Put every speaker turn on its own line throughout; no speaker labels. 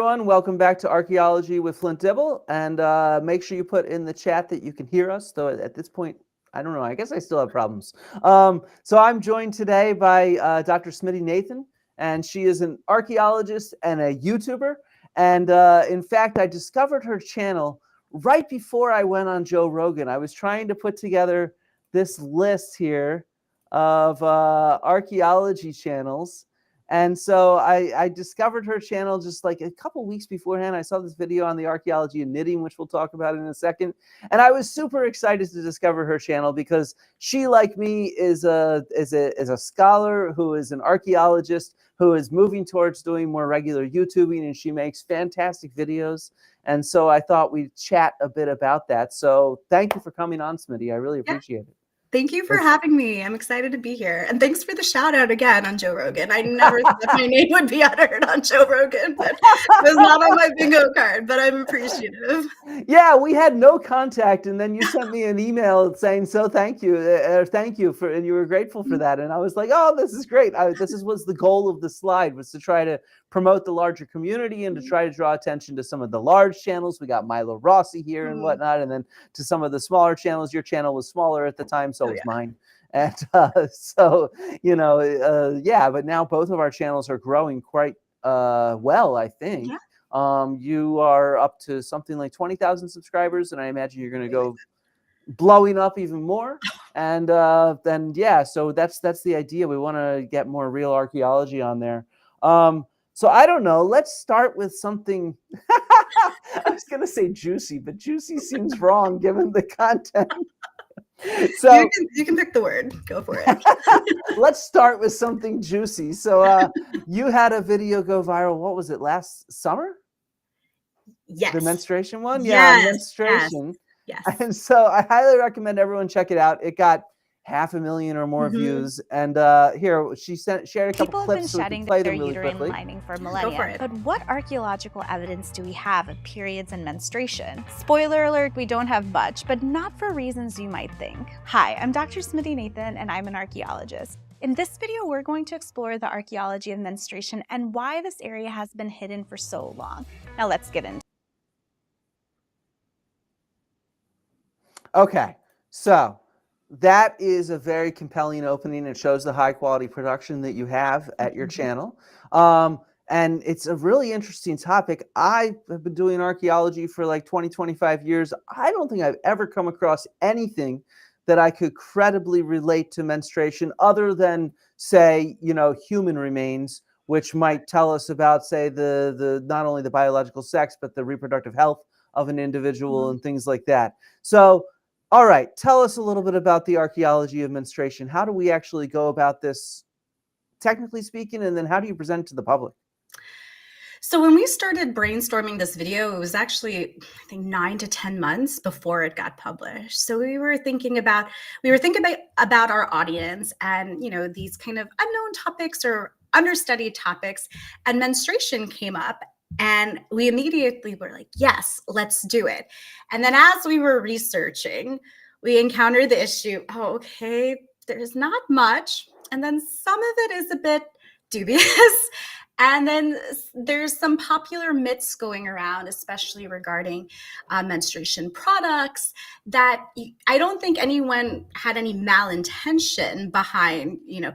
everyone. Welcome back to Archaeology with Flint Dibble. And make sure you put in the chat that you can hear us, though at this point, I don't know. I guess I still have problems. So I'm joined today by Dr. Smiti Nathan, and she is an archaeologist and a YouTuber. And in fact, I discovered her channel right before I went on Joe Rogan. I was trying to put together this list here of archaeology channels. And so I discovered her channel just like a couple weeks beforehand. I saw this video on the archaeology of knitting, which we'll talk about in a second. And I was super excited to discover her channel because she, like me, is a scholar who is an archaeologist who is moving towards doing more regular YouTubing, and she makes fantastic videos. And so I thought we'd chat a bit about that. So thank you for coming on, Smitty. I really appreciate it.
Thank you for having me. I'm excited to be here. And thanks for the shout out again on Joe Rogan. I never thought my name would be uttered on Joe Rogan, but it was not on my bingo card, but I'm appreciative.
Yeah, we had no contact, and then you sent me an email saying, so thank you for, and you were grateful for that. And I was like, oh, this is great. This was the goal of the slide, was to try to promote the larger community and to try to draw attention to some of the large channels. We got Milo Rossi here and whatnot, and then to some of the smaller channels. Your channel was smaller at the time, so was mine. And so, you know, yeah, but now both of our channels are growing quite well, I think. Yeah. You are up to something like 20,000 subscribers, and I imagine you're going to go blowing up even more. And then, yeah, so that's the idea. We want to get more real archaeology on there. So I don't know. Let's start with something. I was going to say juicy, but juicy seems wrong given the content.
So you can pick the word. Go for it.
Let's start with something juicy. So you had a video go viral. What was it, last summer?
Yes.
The menstruation one?
Yes,
yeah, menstruation.
Yes.
And so I highly recommend everyone check it out. It got 500,000 or more views. And here, she shared a couple clips so we can play them really quickly.
Lining for millennia. But what archaeological evidence do we have of periods and menstruation? Spoiler alert, we don't have much, but not for reasons you might think. Hi, I'm Dr. Smiti Nathan, and I'm an archaeologist. In this video, we're going to explore the archaeology of menstruation and why this area has been hidden for so long. Now let's get into it.
Okay, so that is a very compelling opening. It shows the high quality production that you have at your channel. And it's a really interesting topic. I have been doing archaeology for like 20, 25 years. I don't think I've ever come across anything that I could credibly relate to menstruation other than, say, you know, human remains, which might tell us about, say, the not only the biological sex, but the reproductive health of an individual and things like that. So, all right, tell us a little bit about the archaeology of menstruation. How do we actually go about this, technically speaking, and then how do you present it to the public?
So when we started brainstorming this video, it was actually, I think, 9 to 10 months before it got published. So we were thinking about our audience and, you know, these kind of unknown topics or understudied topics, and menstruation came up. And we immediately were like, yes, let's do it. And then as we were researching, we encountered the issue, oh, okay, there's not much. And then some of it is a bit dubious. And then there's some popular myths going around, especially regarding menstruation products, that I don't think anyone had any malintention behind, you know,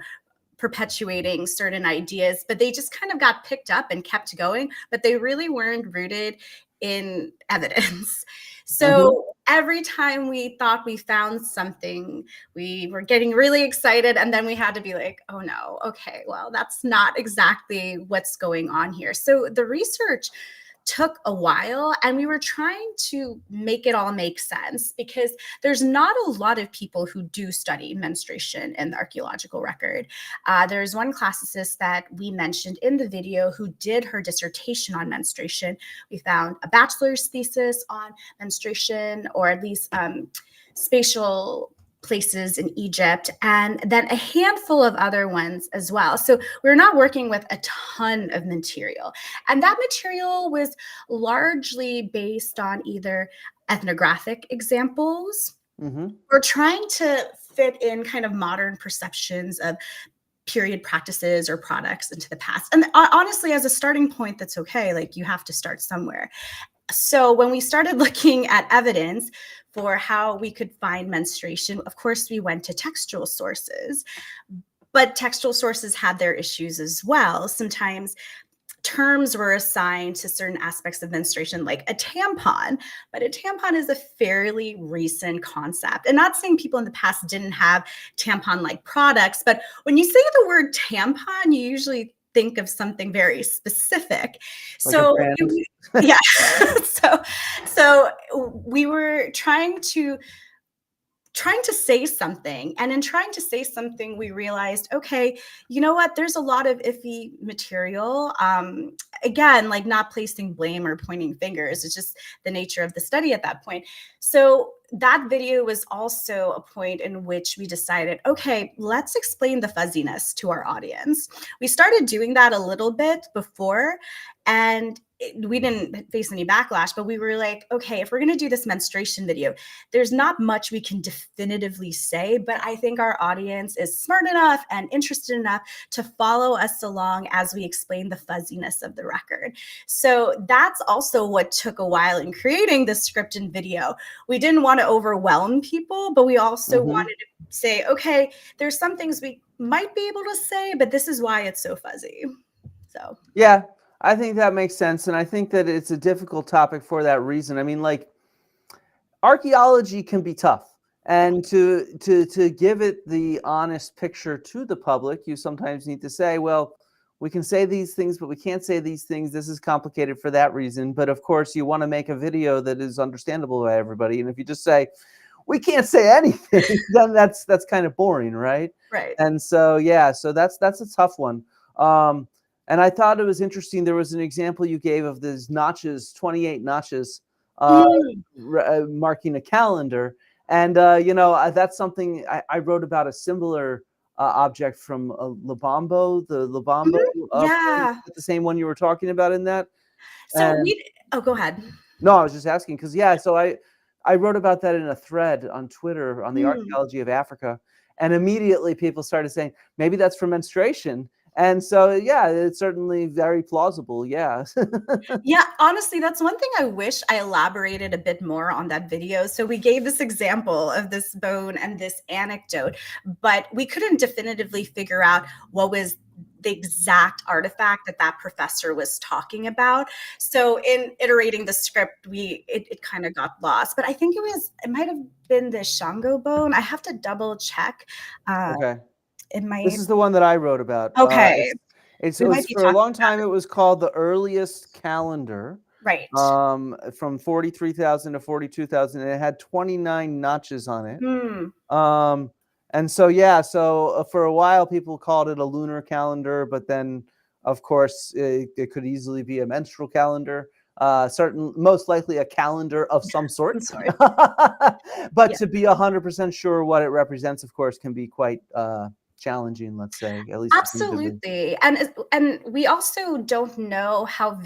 perpetuating certain ideas, but they just kind of got picked up and kept going, but they really weren't rooted in evidence. So every time we thought we found something, we were getting really excited, and then we had to be like, oh no, okay, well, that's not exactly what's going on here. So the research took a while, and we were trying to make it all make sense because there's not a lot of people who do study menstruation in the archaeological record. There's one classicist that we mentioned in the video who did her dissertation on menstruation. We found a bachelor's thesis on menstruation, or at least spatial places in Egypt, and then a handful of other ones as well. So we're not working with a ton of material. And that material was largely based on either ethnographic examples or trying to fit in kind of modern perceptions of period practices or products into the past. And honestly, as a starting point, that's okay. Like, you have to start somewhere. So when we started looking at evidence for how we could find menstruation, of course, we went to textual sources. But textual sources had their issues as well. Sometimes terms were assigned to certain aspects of menstruation, like a tampon, but a tampon is a fairly recent concept. And not saying people in the past didn't have tampon-like products, but when you say the word tampon, you usually think of something very specific.
Like
So,
a brand.
yeah. so we were trying to say something. And in trying to say something, we realized, okay, you know what? There's a lot of iffy material. Again, like, not placing blame or pointing fingers. It's just the nature of the study at that point. So that video was also a point in which we decided, okay, let's explain the fuzziness to our audience. We started doing that a little bit before, and we didn't face any backlash, but we were like, okay, if we're going to do this menstruation video, there's not much we can definitively say, but I think our audience is smart enough and interested enough to follow us along as we explain the fuzziness of the record. So that's also what took a while in creating the script and video. We didn't want to overwhelm people, but we also wanted to say, okay, there's some things we might be able to say, but this is why it's so fuzzy. So
yeah, I think that makes sense. And I think that it's a difficult topic for that reason. I mean, like, archaeology can be tough. And to give it the honest picture to the public, you sometimes need to say, well, we can say these things, but we can't say these things. This is complicated for that reason. But of course, you want to make a video that is understandable by everybody. And if you just say, we can't say anything, then that's kind of boring, right?
right.
And so, yeah, so that's a tough one. And I thought it was interesting. There was an example you gave of these notches, 28 notches, marking a calendar. And, that's something I wrote about, a similar object from Lubombo, the Lubombo.
Yeah.
The same one you were talking about in that.
So go ahead.
No, I was just asking because, yeah, so I wrote about that in a thread on Twitter on the Archaeology of Africa. And immediately people started saying, maybe that's for menstruation. And so, yeah, it's certainly very plausible. Yeah.
Yeah, honestly, that's one thing I wish I elaborated a bit more on that video. So we gave this example of this bone and this anecdote, but we couldn't definitively figure out what was the exact artifact that professor was talking about. So in iterating the script, it kind of got lost. But I think it might have been the Shango bone. I have to double check.
Okay.
It might.
This is the one that I wrote about.
Okay.
It was for a long time. It was called the earliest calendar.
Right.
From 43,000 to 42,000. And it had 29 notches on it. And so, yeah, for a while people called it a lunar calendar, but then, of course, it could easily be a menstrual calendar. Most likely a calendar of some sort. But to be 100% sure what it represents, of course, can be quite challenging, let's say, at least.
Absolutely. And we also don't know how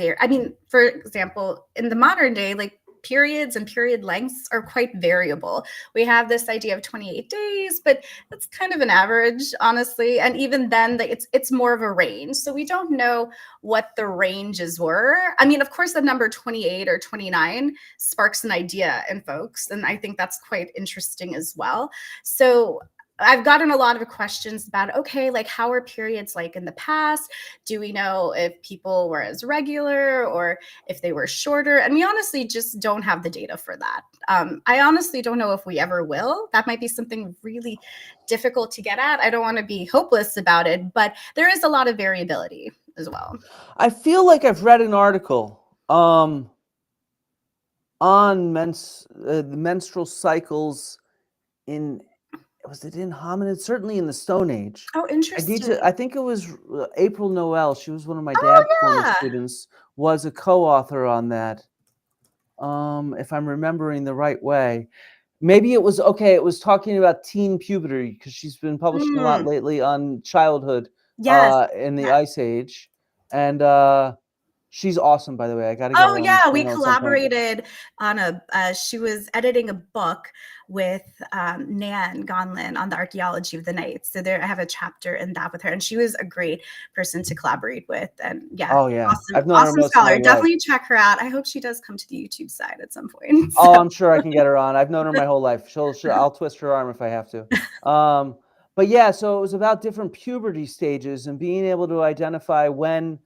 for example, in the modern day, like, periods and period lengths are quite variable. We have this idea of 28 days, but that's kind of an average, honestly. And even then, it's more of a range. So we don't know what the ranges were. I mean, of course, the number 28 or 29 sparks an idea in folks. And I think that's quite interesting as well. So I've gotten a lot of questions about, okay, like, how are periods like in the past? Do we know if people were as regular or if they were shorter? And we honestly just don't have the data for that. I honestly don't know if we ever will. That might be something really difficult to get at. I don't want to be hopeless about it, but there is a lot of variability as well.
I feel like I've read an article on the menstrual cycles was it in hominids? Certainly in the Stone Age.
Oh, interesting.
I think it was April Noel. She was one of my dad's former students. Was a co-author on that. If I'm remembering the right way, maybe it was okay. It was talking about teen puberty because she's been publishing a lot lately on childhood. In the Ice Age, and She's awesome, by the way. I got to get
Oh
her on this
yeah, we
channel at some point.
collaborated on she was editing a book with Nan Gonlin on the Archaeology of the Night. So there, I have a chapter in that with her, and she was a great person to collaborate with. And yeah,
Oh yeah,
awesome,
I've known her
awesome
most of my
scholar.
life.
Definitely check her out. I hope she does come to the YouTube side at some point.
Oh,
So.
I'm sure I can get her on. I've known her my whole life. I'll twist her arm if I have to. But yeah, so it was about different puberty stages and being able to identify when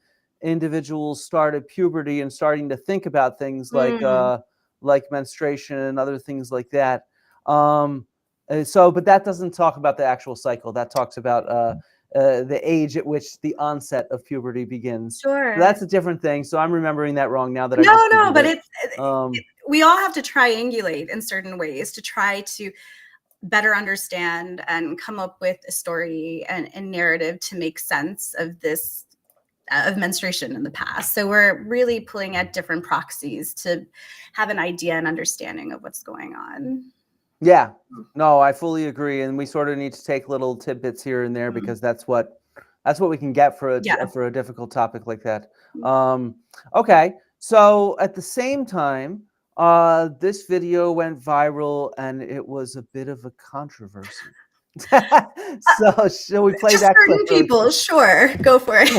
individuals started puberty and starting to think about things like menstruation and other things like that. But that doesn't talk about the actual cycle. That talks about the age at which the onset of puberty begins.
Sure.
So that's a different thing. So I'm remembering that wrong now that I
No,
just
no, but
it.
We all have to triangulate in certain ways to try to better understand and come up with a story and narrative to make sense of this of menstruation in the past. So we're really pulling at different proxies to have an idea and understanding of what's going on.
Yeah, no, I fully agree, and we sort of need to take little tidbits here and there because that's what we can get for a difficult topic like that. Okay, so at the same time, this video went viral and it was a bit of a controversy. So shall we play that clip?
People, sure, go for it.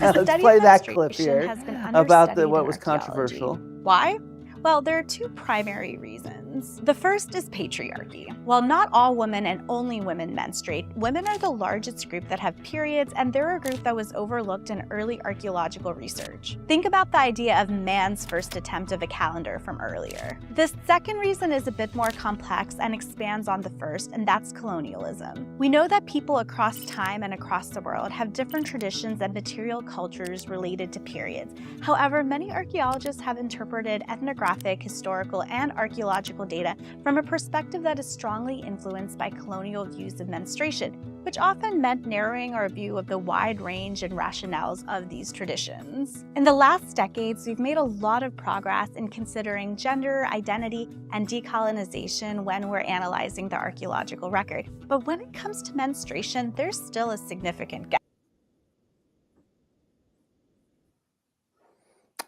Let's play that clip here about what was controversial.
Why? Well, there are two primary reasons. The first is patriarchy. While not all women and only women menstruate, women are the largest group that have periods, and they're a group that was overlooked in early archaeological research. Think about the idea of man's first attempt of a calendar from earlier. The second reason is a bit more complex and expands on the first, and that's colonialism. We know that people across time and across the world have different traditions and material cultures related to periods. However, many archaeologists have interpreted ethnographic, historical, and archaeological data from a perspective that is strongly influenced by colonial views of menstruation, which often meant narrowing our view of the wide range and rationales of these traditions. In the last decades, we've made a lot of progress in considering gender, identity, and decolonization when we're analyzing the archaeological record. But when it comes to menstruation, there's still a significant gap.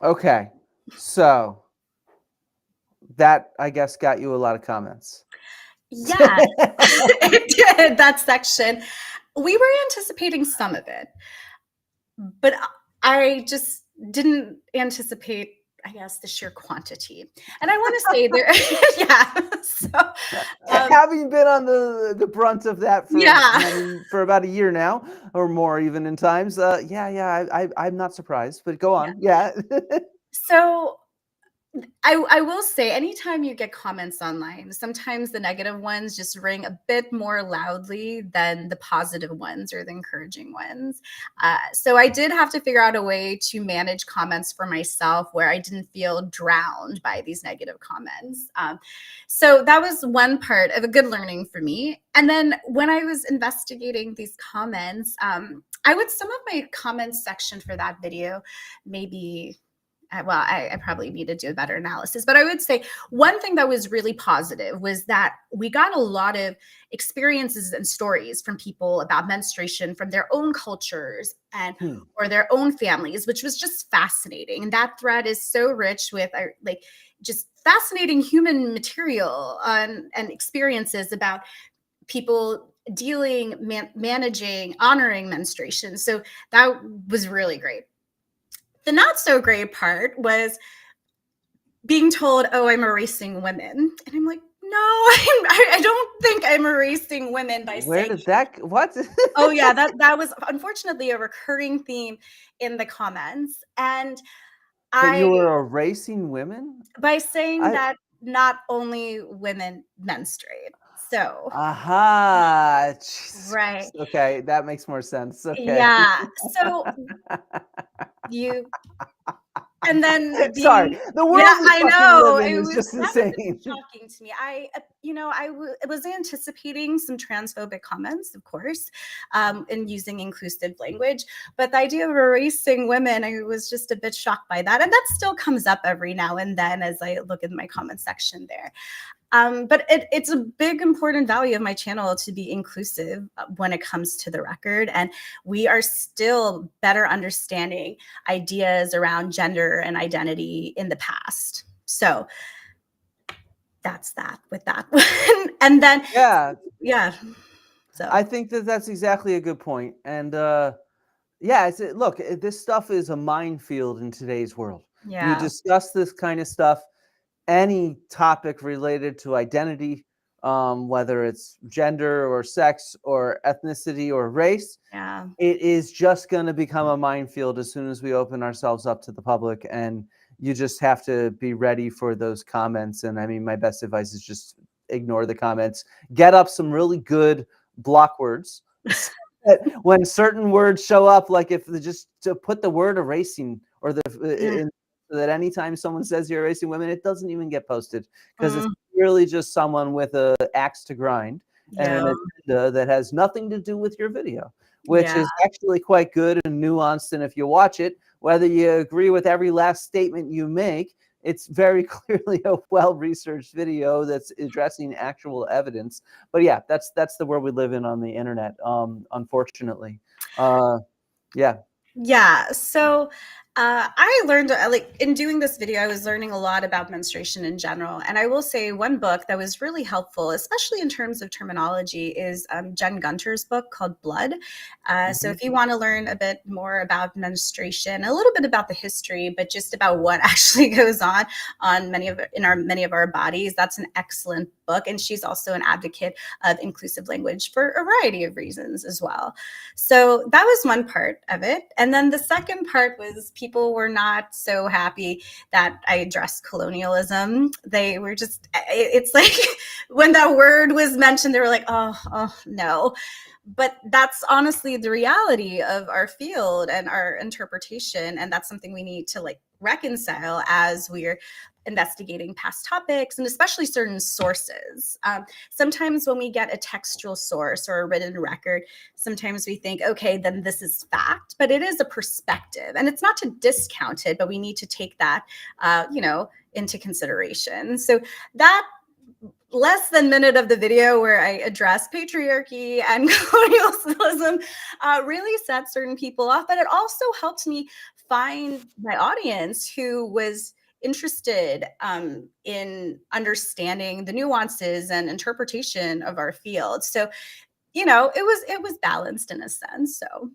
Okay, so that, I guess, got you a lot of comments.
Yeah, it did, that section. We were anticipating some of it, but I just didn't anticipate, I guess, the sheer quantity. And I want to say there, yeah. So,
having been on the brunt of that for about a year now, or more even in times, I'm not surprised, but go on. Yeah.
So I will say, anytime you get comments online, sometimes the negative ones just ring a bit more loudly than the positive ones or the encouraging ones. So I did have to figure out a way to manage comments for myself where I didn't feel drowned by these negative comments. So that was one part of a good learning for me. And then when I was investigating these comments, I would sum up my comments section for that video, maybe. Well, I probably need to do a better analysis, but I would say one thing that was really positive was that we got a lot of experiences and stories from people about menstruation from their own cultures and or their own families, which was just fascinating. And that thread is so rich with like just fascinating human material and experiences about people dealing, managing, honoring menstruation. So that was really great. The not so great part was being told, oh, I'm erasing women. And I'm like, no, I don't think I'm erasing women by saying.
Where did that, what?
Oh yeah, that was unfortunately a recurring theme in the comments. And
you were erasing women?
By saying that not only women menstruate. So.
Aha.
Right.
Okay, that makes more sense. Okay.
Yeah. So and then
sorry, the world
I know
it was just insane.
Shocking to me. I was anticipating some transphobic comments, of course, and using inclusive language, but the idea of erasing women, I was just a bit shocked by that, and that still comes up every now and then as I look in my comment section there. But it's a big important value of my channel to be inclusive when it comes to the record. And we are still better understanding ideas around gender and identity in the past. So that's that with that. And then,
Yeah,
yeah. So
I think that that's exactly a good point. And yeah, look, this stuff is a minefield in today's world. You
yeah,
discuss this kind of stuff, any topic related to identity, whether it's gender or sex or ethnicity or race,
yeah,
it is just going to become a minefield as soon as we open ourselves up to the public. And you just have to be ready for those comments. And I mean, my best advice is just ignore the comments, get up some really good block words. When certain words show up, like if just to put the word erasing or
yeah.
in, so that anytime someone says you're erasing women, it doesn't even get posted because it's
Mm,
really just someone with a axe to grind and
yeah,
an agenda that has nothing to do with your video, which
yeah,
is actually quite good and nuanced. And if you watch it, whether you agree with every last statement you make, it's very clearly a well-researched video that's addressing actual evidence. But yeah, that's the world we live in on the internet, unfortunately. Yeah.
yeah. So I learned, like in doing this video, I was learning a lot about menstruation in general. And I will say one book that was really helpful, especially in terms of terminology, is Jen Gunter's book called Blood. So
Mhm.
if you want to learn a bit more about menstruation, a little bit about the history, but just about what actually goes on many of our bodies, that's an excellent book. And she's also an advocate of inclusive language for a variety of reasons as well. So that was one part of it. And then the second part was people were not so happy that I addressed colonialism. They were just, it's like when that word was mentioned, they were like, oh no. But that's honestly the reality of our field and our interpretation. And that's something we need to like reconcile as we're investigating past topics and especially certain sources. Sometimes when we get a textual source or a written record, sometimes we think, okay, then this is fact, but it is a perspective. And it's not to discount it, but we need to take that, into consideration. So that less than minute of the video where I address patriarchy and colonialism really set certain people off, but it also helped me find my audience who was interested in understanding the nuances and interpretation of our field. So, it was balanced in a sense. So,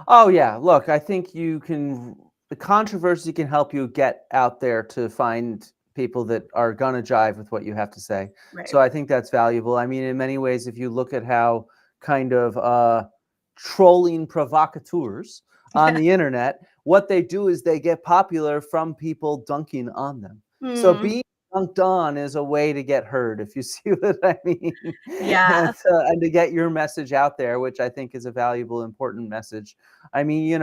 Oh yeah, look, I think the controversy can help you get out there to find people that are gonna jive with what you have to say.
right.
So I think that's valuable. I mean, in many ways, if you look at how kind of trolling provocateurs on
Yeah.
the internet, what they do is they get popular from people dunking on them. So
Mm,
being dunked on is a way to get heard, if you see what I mean,
yeah.
and to get your message out there, which I think is a valuable, important message. I mean,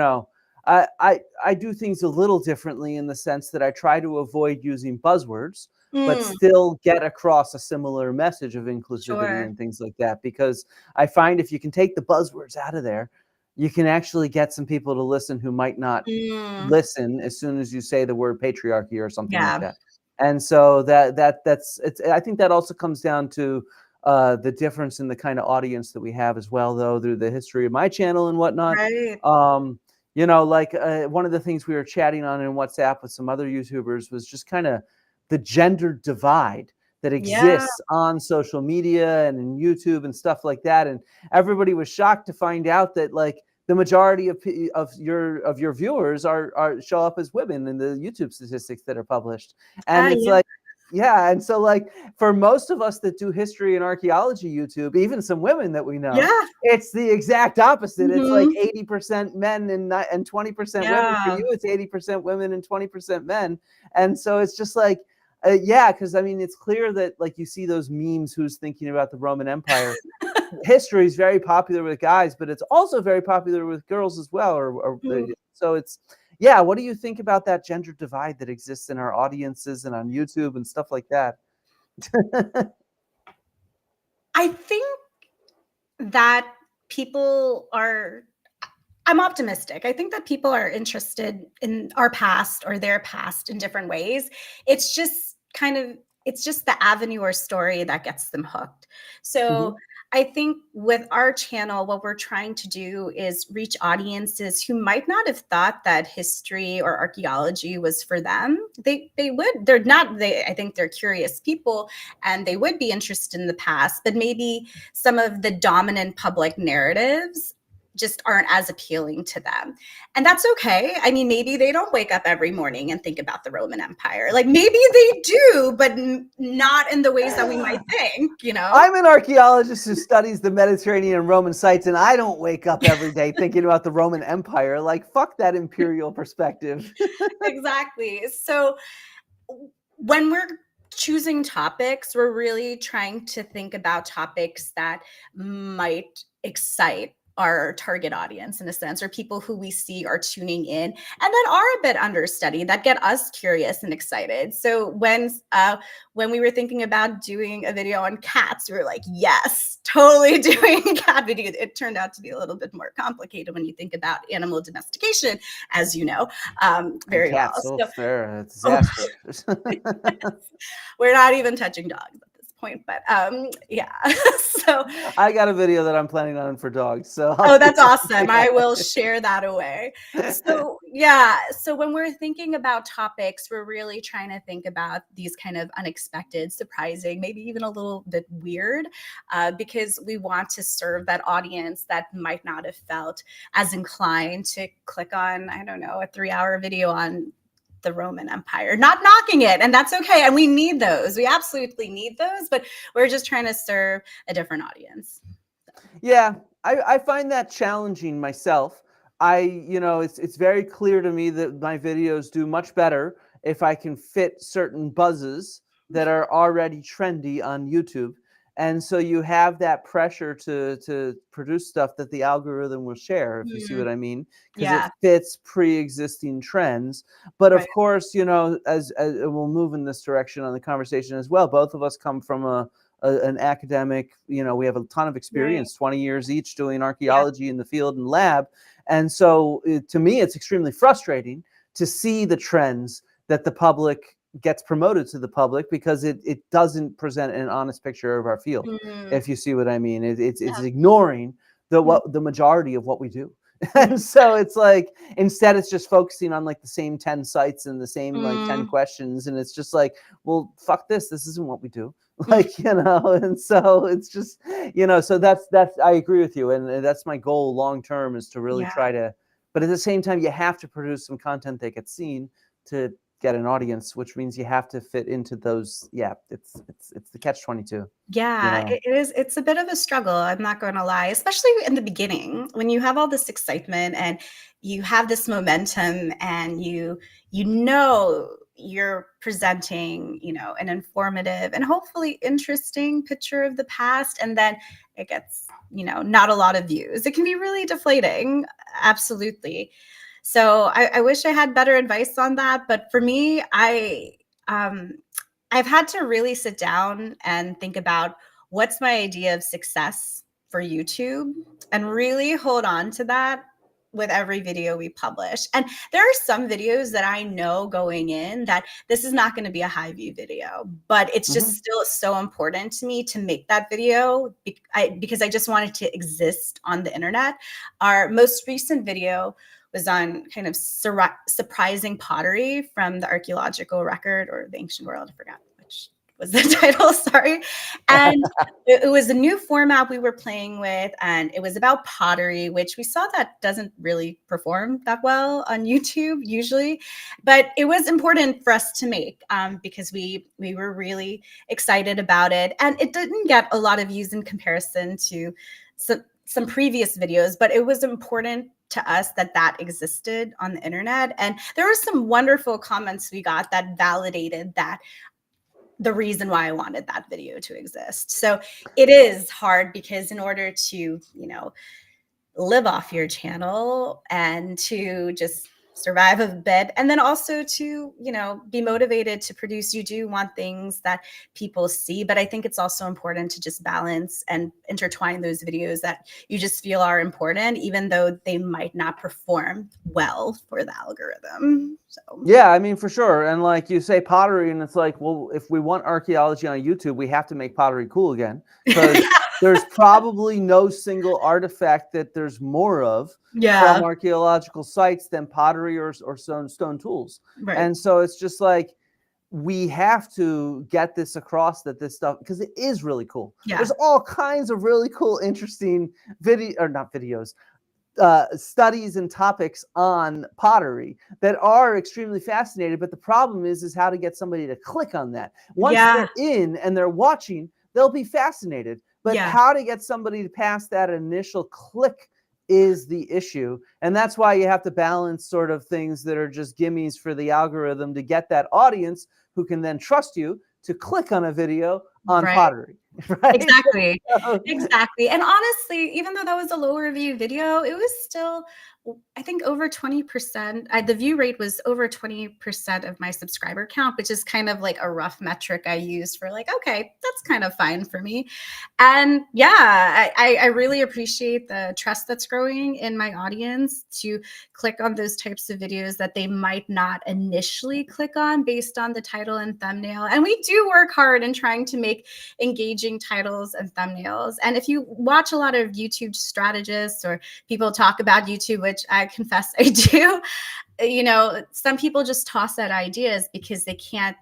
I do things a little differently in the sense that I try to avoid using buzzwords, but
Mm,
still get across a similar message of inclusivity
sure.
and things like that. Because I find if you can take the buzzwords out of there, you can actually get some people to listen who might not
Mm,
listen as soon as you say the word patriarchy or something like
yeah.
that. And so that's it's. I think that also comes down to the difference in the kind of audience that we have as well, though, through the history of my channel and whatnot.
Right.
Um, like one of the things we were chatting on in WhatsApp with some other YouTubers was just kind of the gender divide that
Yeah.
exists on social media and in YouTube and stuff like that. And everybody was shocked to find out that like the majority of your viewers are show up as women in the YouTube statistics that are published. And it's
Yeah.
like, yeah, and so like for most of us that do history and archaeology YouTube, even some women that we know,
Yeah.
it's the exact opposite. It's like
Mhm.
80% men and 20% women. For
Yeah.
you, it's 80% women and 20% men. And so it's just like, yeah, because I mean, it's clear that like you see those memes, who's thinking about the Roman Empire. History is very popular with guys, but it's also very popular with girls as well.
Mm.
So it's, yeah. What do you think about that gender divide that exists in our audiences and on YouTube and stuff like that?
I think that people are I'm optimistic. I think that people are interested in our past or their past in different ways. It's just kind of it's just the avenue or story that gets them hooked. So
Mhm.
I think with our channel, what we're trying to do is reach audiences who might not have thought that history or archaeology was for them. I think they're curious people and they would be interested in the past, but maybe some of the dominant public narratives just aren't as appealing to them. And that's okay. I mean, maybe they don't wake up every morning and think about the Roman Empire. Like maybe they do, but not in the ways that we might think, you know?
I'm an archaeologist who studies the Mediterranean and Roman sites, and I don't wake up every day thinking about the Roman Empire. Like, fuck that imperial perspective.
Exactly. So when we're choosing topics, we're really trying to think about topics that might excite our target audience in a sense, or people who we see are tuning in and that are a bit understudied, that get us curious and excited. So when we were thinking about doing a video on cats, we were like, yes, totally doing a cat video. It turned out to be a little bit more complicated when you think about animal domestication, as you know, very well.
Cats,
So,
they're a
oh,
disaster.
we're not even touching dogs at this point, but yeah. So
I got a video that I'm planning on for dogs. So
oh, that's awesome. I will share that away. So yeah, so when we're thinking about topics, we're really trying to think about these kind of unexpected, surprising, maybe even a little bit weird, because we want to serve that audience that might not have felt as inclined to click on, I don't know, a 3-hour video on the Roman Empire, not knocking it. And that's okay. And we need those. We absolutely need those, but we're just trying to serve a different audience.
Yeah, I find that challenging myself. It's very clear to me that my videos do much better if I can fit certain buzzes that are already trendy on YouTube. And so you have that pressure to produce stuff that the algorithm will share, if you see what I mean, because it
Yeah,
fits pre-existing trends. But
right.
of course, as we'll move in this direction on the conversation as well, both of us come from an academic, we have a ton of
Right.
experience, 20 years each doing
Yeah.
archaeology in the field and lab. And so to me, it's extremely frustrating to see the trends that the public gets promoted to the public, because it doesn't present an honest picture of our field.
Mm,
If you see what I mean, it's
yeah.
ignoring
Mm,
the majority of what we do.
mm,
And so it's like, instead it's just focusing on like the same 10 sites and the same like 10
mm,
questions. And it's just like, well, fuck this isn't what we do.
mm,
And so it's just, so that's I agree with you, and that's my goal long term, is to really
yeah.
try to, but at the same time you have to produce some content that gets seen to get an audience, which means you have to fit into those. Yeah, it's the catch 22.
Yeah, it is. It's a bit of a struggle. I'm not going to lie, especially in the beginning when you have all this excitement and you have this momentum and you're presenting, an informative and hopefully interesting picture of the past, and then it gets, not a lot of views. It can be really deflating. Absolutely. So I wish I had better advice on that, but for me, um, I've had to really sit down and think about what's my idea of success for YouTube and really hold on to that with every video we publish. And there are some videos that I know going in that this is not going to be a high view video, but it's just
Mhm.
still so important to me to make that video because I just wanted to exist on the internet. Our most recent video was on kind of surprising pottery from the archaeological record or the ancient world. I forgot which was the title, sorry. And it was a new format we were playing with, and it was about pottery, which we saw that doesn't really perform that well on YouTube usually. But it was important for us to make because we were really excited about it. And it didn't get a lot of views in comparison to some previous videos, but it was important to us that existed on the internet. And there were some wonderful comments we got that validated that the reason why I wanted that video to exist. So it is hard because in order to, live off your channel and to just survive a bit, and then also to, you know, be motivated to produce. You do want things that people see, but I think it's also important to just balance and intertwine those videos that you just feel are important, even though they might not perform well for the algorithm. So
Yeah, I mean, for sure. And like you say pottery, and it's like, well, if we want archaeology on YouTube, we have to make pottery cool again, because there's probably no single artifact that there's more of
yeah,
from archaeological sites than pottery or stone tools.
right.
And so it's just like, we have to get this across, that this stuff, because it is really cool.
Yeah.
There's all kinds of really cool, interesting not videos, studies and topics on pottery that are extremely fascinating. But the problem is how to get somebody to click on that. Once they're in and they're watching, they'll be fascinated. But how to get somebody to pass that initial click is the issue. And that's why you have to balance sort of things that are just gimmies for the algorithm to get that audience who can then trust you to click on a video on pottery. Right?
Exactly. Exactly. And honestly, even though that was a lower view video, it was still, I think, over 20%. The view rate was over 20% of my subscriber count, which is kind of like a rough metric I used for like, okay, that's kind of fine for me. And yeah, I really appreciate the trust that's growing in my audience to click on those types of videos that they might not initially click on based on the title and thumbnail. And we do work hard in trying to make engaging titles and thumbnails. And if you watch a lot of YouTube strategists or people talk about YouTube, which I confess I do, you know, some people just toss out ideas because they can't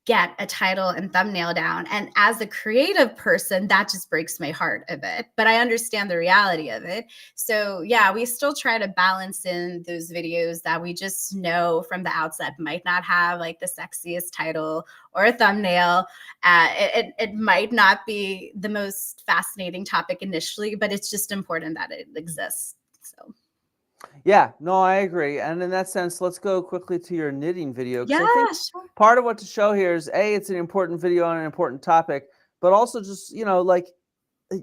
get a title and thumbnail down. And as a creative person, that just breaks my heart a bit, but I understand the reality of it. So yeah, we still try to balance in those videos that we just know from the outset might not have like the sexiest title or a thumbnail. It might not be the most fascinating topic initially, but it's just important that it exists. So
yeah, no, I agree. And in that sense, let's go quickly to your knitting video.
yeah,
I think
sure.
part of what to show here is it's an important video on an important topic, but also just, you know, like,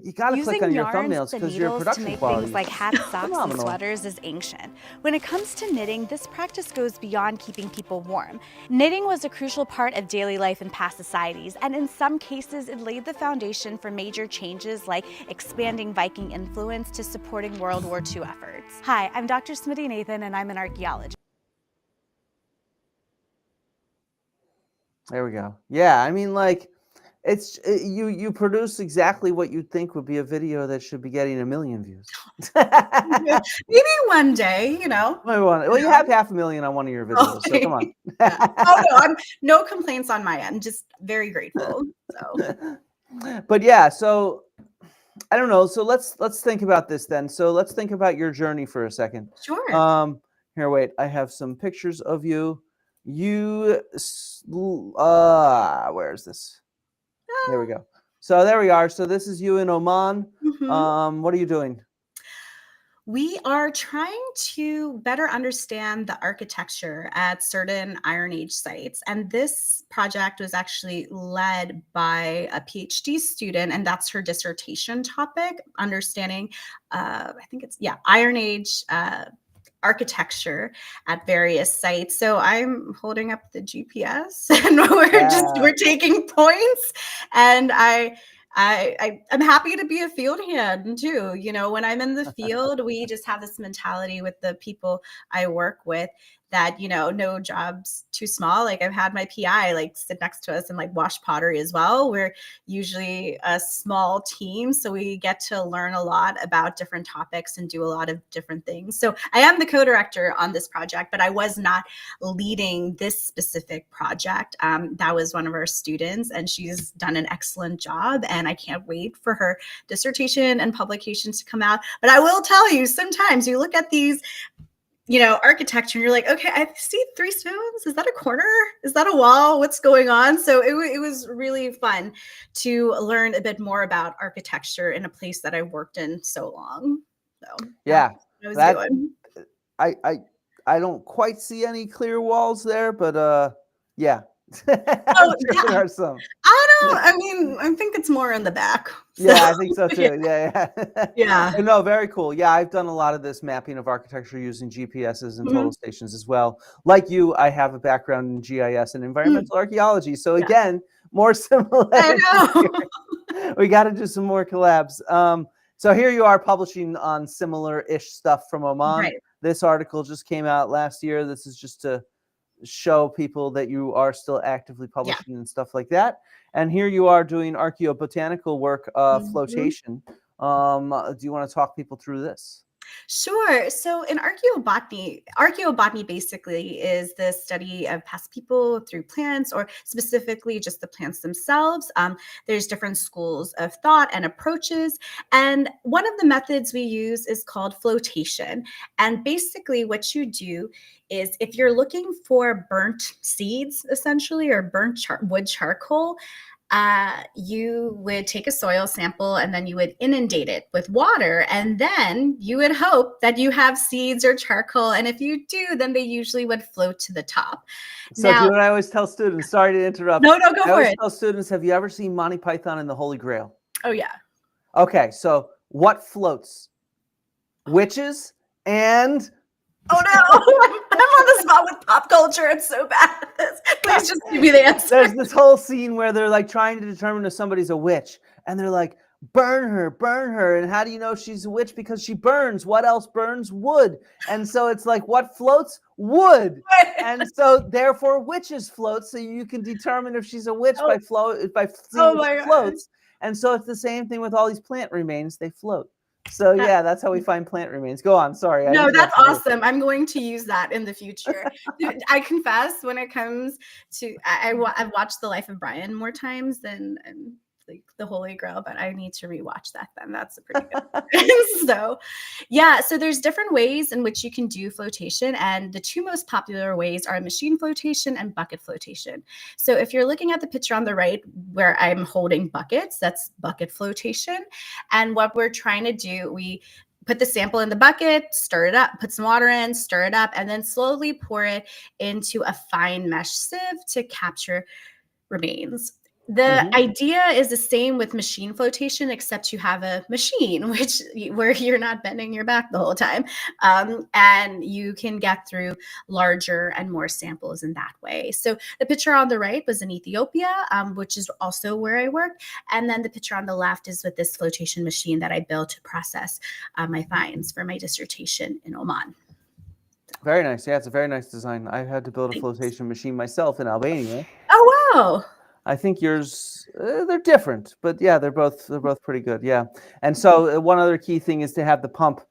you got to click on your thumbnails because your production
to make
quality
things like hats, socks, and
phenomenal.
sweaters is ancient. When it comes to knitting, this practice goes beyond keeping people warm. Knitting was a crucial part of daily life in past societies, and in some cases, it laid the foundation for major changes like expanding Viking influence to supporting World War II efforts. Hi, I'm Dr. Smiti Nathan, and I'm an archaeologist.
There we go. Yeah, I mean, like, you produce exactly what you'd think would be a video that should be getting 1 million views.
Maybe one day, you know.
Well, you have 500,000 on one of your videos, so come on.
Oh no, no complaints on my end. Just very grateful. So.
But yeah, so I don't know. So let's think about this then. So let's think about your journey for a second.
Sure.
Here, wait. I have some pictures of you. Where is this? There we go. So there we are. So this is you in Oman. What are you doing?
We are trying to better understand the architecture at certain Iron Age sites. And this project was actually led by a PhD student, and that's her dissertation topic, understanding, I think it's, Iron Age architecture at various sites. So I'm holding up the GPS and we're taking points, and I'm happy to be a field hand too. You know, when I'm in the field, we just have this mentality with the people I work with that, you know, no job's too small. Like I've had my PI like sit next to us and like wash pottery as well. We're usually a small team, so we get to learn a lot about different topics and do a lot of different things. So I am the co-director on this project, but I was not leading this specific project. That was one of our students, and she's done an excellent job, and I can't wait for her dissertation and publications to come out. But I will tell you, sometimes you look at these, you know, architecture, and you're like, okay, I see 3 stones. Is that a corner? Is that a wall? What's going on? So it was really fun to learn a bit more about architecture in a place that I worked in so long. So
yeah,
that was good.
I don't quite see any clear walls there, but yeah, I'm sure there are some.
I mean, I think it's more in the back.
Yeah, I think so too. Yeah.
Yeah.
But no, very cool. Yeah, I've done a lot of this mapping of architecture using GPSs and total stations as well. Like you, I have a background in GIS and environmental archaeology. So again, more similarities.
I know.
We got to do some more collabs. So here you are publishing on similar-ish stuff from Oman.
Right.
This article just came out last year. This is just to show people that you are still actively publishing and stuff like that. And here you are doing archaeobotanical work, flotation. Do you want to talk people through this?
Sure. So in archaeobotany basically is the study of past people through plants, or specifically just the plants themselves. There's different schools of thought and approaches. And one of the methods we use is called flotation. And basically what you do is, if you're looking for burnt seeds, essentially, or burnt wood charcoal, you would take a soil sample and then you would inundate it with water, and then you would hope that you have seeds or charcoal. And if you do, then they usually would float to the top.
So do you know what I always tell students? Sorry to interrupt.
No, go for it.
I tell students, have you ever seen Monty Python and the Holy Grail?
Oh, yeah.
Okay, so what floats? Witches and...
Oh no, I'm on the spot with pop culture. I'm so bad at this. Please just give me the answer.
There's this whole scene where they're like trying to determine if somebody's a witch, and they're like, burn her. And how do you know she's a witch? Because she burns. What else burns? Wood. And so it's like, what floats? Wood. And so therefore witches float, so you can determine if she's a witch by seeing if she floats. And so it's the same thing with all these plant remains. They float. So yeah, that's how we find plant remains. Go on. Sorry.
No, that's awesome. I'm going to use that in the future. I confess, when it comes to, I've watched The Life of Brian more times than like the Holy Grail, but I need to rewatch that then. That's a pretty good. So yeah, so there's different ways in which you can do flotation, and the two most popular ways are machine flotation and bucket flotation. So if you're looking at the picture on the right where I'm holding buckets, that's bucket flotation. And what we're trying to do, we put the sample in the bucket, stir it up, put some water in, stir it up, and then slowly pour it into a fine mesh sieve to capture remains. The idea is the same with machine flotation, except you have a machine where you're not bending your back the whole time. And you can get through larger and more samples in that way. So the picture on the right was in Ethiopia, which is also where I work. And then the picture on the left is with this flotation machine that I built to process my finds for my dissertation in Oman.
Very nice. Yeah, it's a very nice design. I had to build a flotation machine myself in Albania.
Oh, wow.
I think yours, they're different, but yeah, they're both pretty good. Yeah. And so one other key thing is to have the pump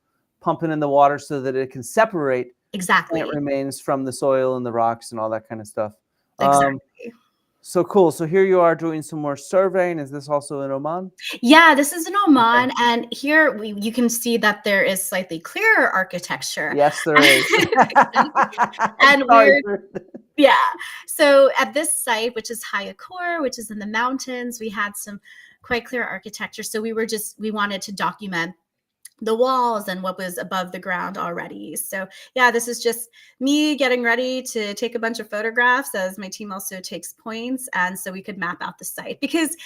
pumping in the water so that it can separate plant remains from the soil and the rocks and all that kind of stuff.
Exactly.
So cool. So here you are doing some more surveying. Is this also in Oman?
Yeah, this is in Oman. Okay. And here you can see that there is slightly clearer architecture.
Yes, there is.
And yeah. So at this site, which is Hayakor, which is in the mountains, we had some quite clear architecture. So we wanted to document the walls and what was above the ground already. So yeah, this is just me getting ready to take a bunch of photographs, as my team also takes points. And so we could map out the site, because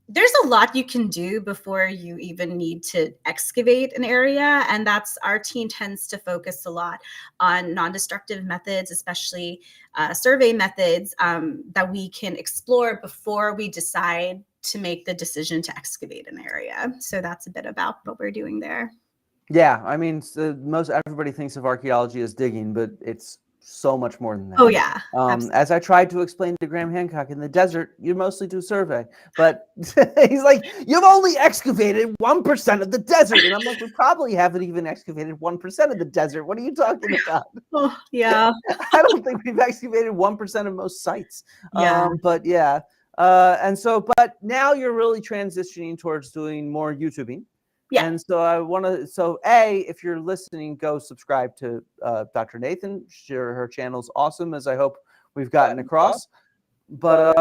there's a lot you can do before you even need to excavate an area. And that's, our team tends to focus a lot on non-destructive methods, especially survey methods that we can explore before we decide to make the decision to excavate an area. So that's a bit about what we're doing there.
Yeah, I mean, most everybody thinks of archaeology as digging, but it's so much more than that.
Oh yeah.
As I tried to explain to Graham Hancock, in the desert, you mostly do survey, but he's like, you've only excavated 1% of the desert. And I'm like, we probably haven't even excavated 1% of the desert. What are you talking about?
Oh, yeah.
I don't think we've excavated 1% of most sites.
Yeah.
But yeah. But now you're really transitioning towards doing more YouTubing. Yeah. And so I want to, if you're listening, go subscribe to Dr. Nathan. Her channel's awesome, as I hope we've gotten across. But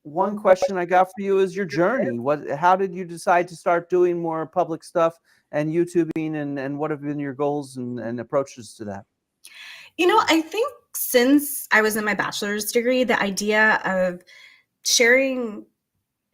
one question I got for you is your journey. How did you decide to start doing more public stuff and YouTubing, and what have been your goals and approaches to that?
I think since I was in my bachelor's degree, the idea of sharing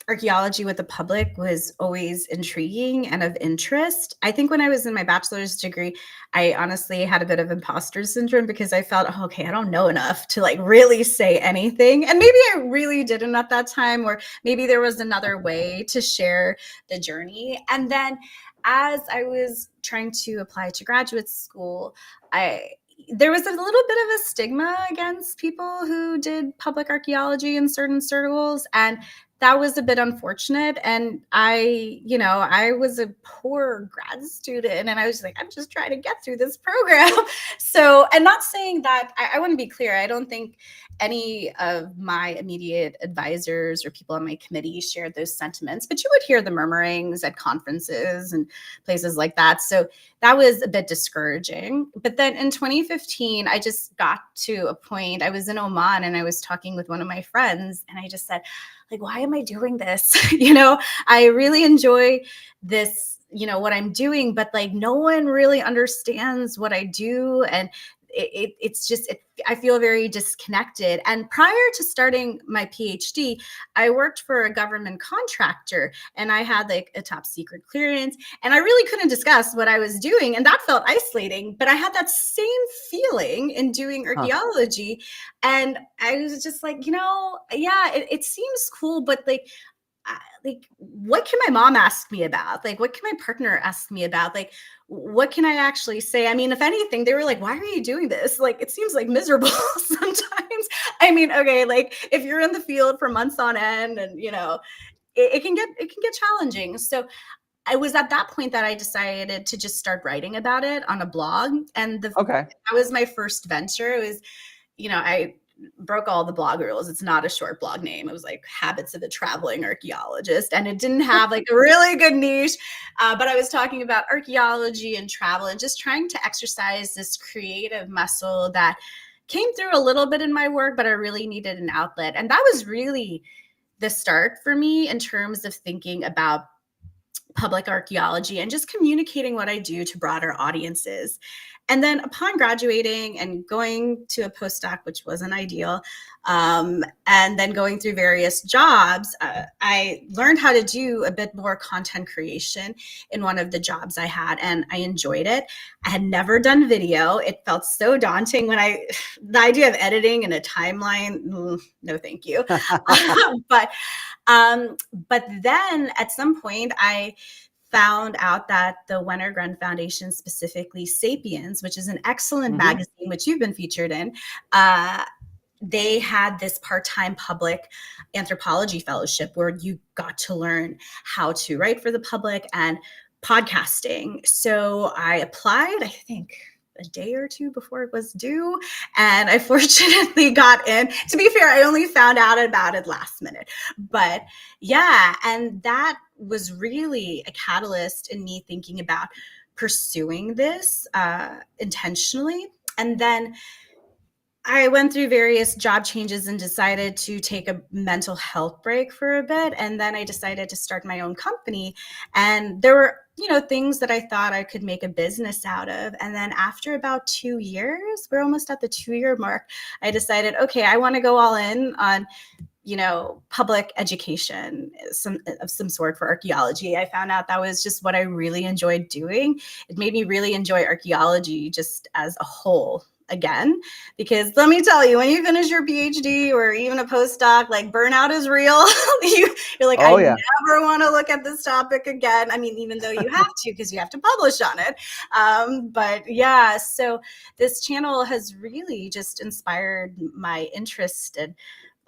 archaeology with the public was always intriguing and of interest. I think when I was in my bachelor's degree, I honestly had a bit of imposter syndrome because I felt, oh, okay, I don't know enough to like really say anything. And maybe I really didn't at that time, or maybe there was another way to share the journey. And then as I was trying to apply to graduate school, there was a little bit of a stigma against people who did public archaeology in certain circles. And that was a bit unfortunate. And I was a poor grad student and I was like, I'm just trying to get through this program. So, and not saying that, I want to be clear, I don't think any of my immediate advisors or people on my committee shared those sentiments, but you would hear the murmurings at conferences and places like that. So that was a bit discouraging. But then in 2015, I just got to a point, I was in Oman and I was talking with one of my friends and I just said, like, why am I doing this? I really enjoy this, what I'm doing, but like no one really understands what I do. And I feel very disconnected. And prior to starting my PhD, I worked for a government contractor and I had like a top secret clearance and I really couldn't discuss what I was doing. And that felt isolating, but I had that same feeling in doing archaeology. And I was just like, yeah, it seems cool, but like what can my mom ask me about? Like, what can my partner ask me about? Like, what can I actually say? I mean, if anything, they were like, why are you doing this? Like, it seems like miserable sometimes. I mean, okay, like if you're in the field for months on end and, it can get challenging. So I was at that point that I decided to just start writing about it on a blog. And that was my first venture. It was, I broke all the blog rules. It's not a short blog name. It was like Habits of a Traveling Archaeologist. And it didn't have like a really good niche. But I was talking about archaeology and travel and just trying to exercise this creative muscle that came through a little bit in my work, but I really needed an outlet. And that was really the start for me in terms of thinking about public archaeology and just communicating what I do to broader audiences. And then upon graduating and going to a postdoc, which wasn't ideal, and then going through various jobs, I learned how to do a bit more content creation in one of the jobs I had, and I enjoyed it. I had never done video. It felt so daunting when the idea of editing and a timeline, no thank you. But then at some point I found out that the Wenner-Gren Foundation, specifically Sapiens, which is an excellent magazine, which you've been featured in, they had this part-time public anthropology fellowship where you got to learn how to write for the public and podcasting. So I applied, I think, a day or two before it was due. And I fortunately got in. To be fair, I only found out about it last minute. But yeah, and that was really a catalyst in me thinking about pursuing this intentionally. And then I went through various job changes and decided to take a mental health break for a bit. And then I decided to start my own company. And there were, things that I thought I could make a business out of. And then after about 2 years, we're almost at the 2-year mark, I decided, okay, I want to go all in on public education of some sort for archaeology. I found out that was just what I really enjoyed doing. It made me really enjoy archaeology just as a whole again, because let me tell you, when you finish your PhD or even a postdoc, like burnout is real. You're like, never want to look at this topic again. I mean, even though you have to, because you have to publish on it. But yeah, so this channel has really just inspired my interest, and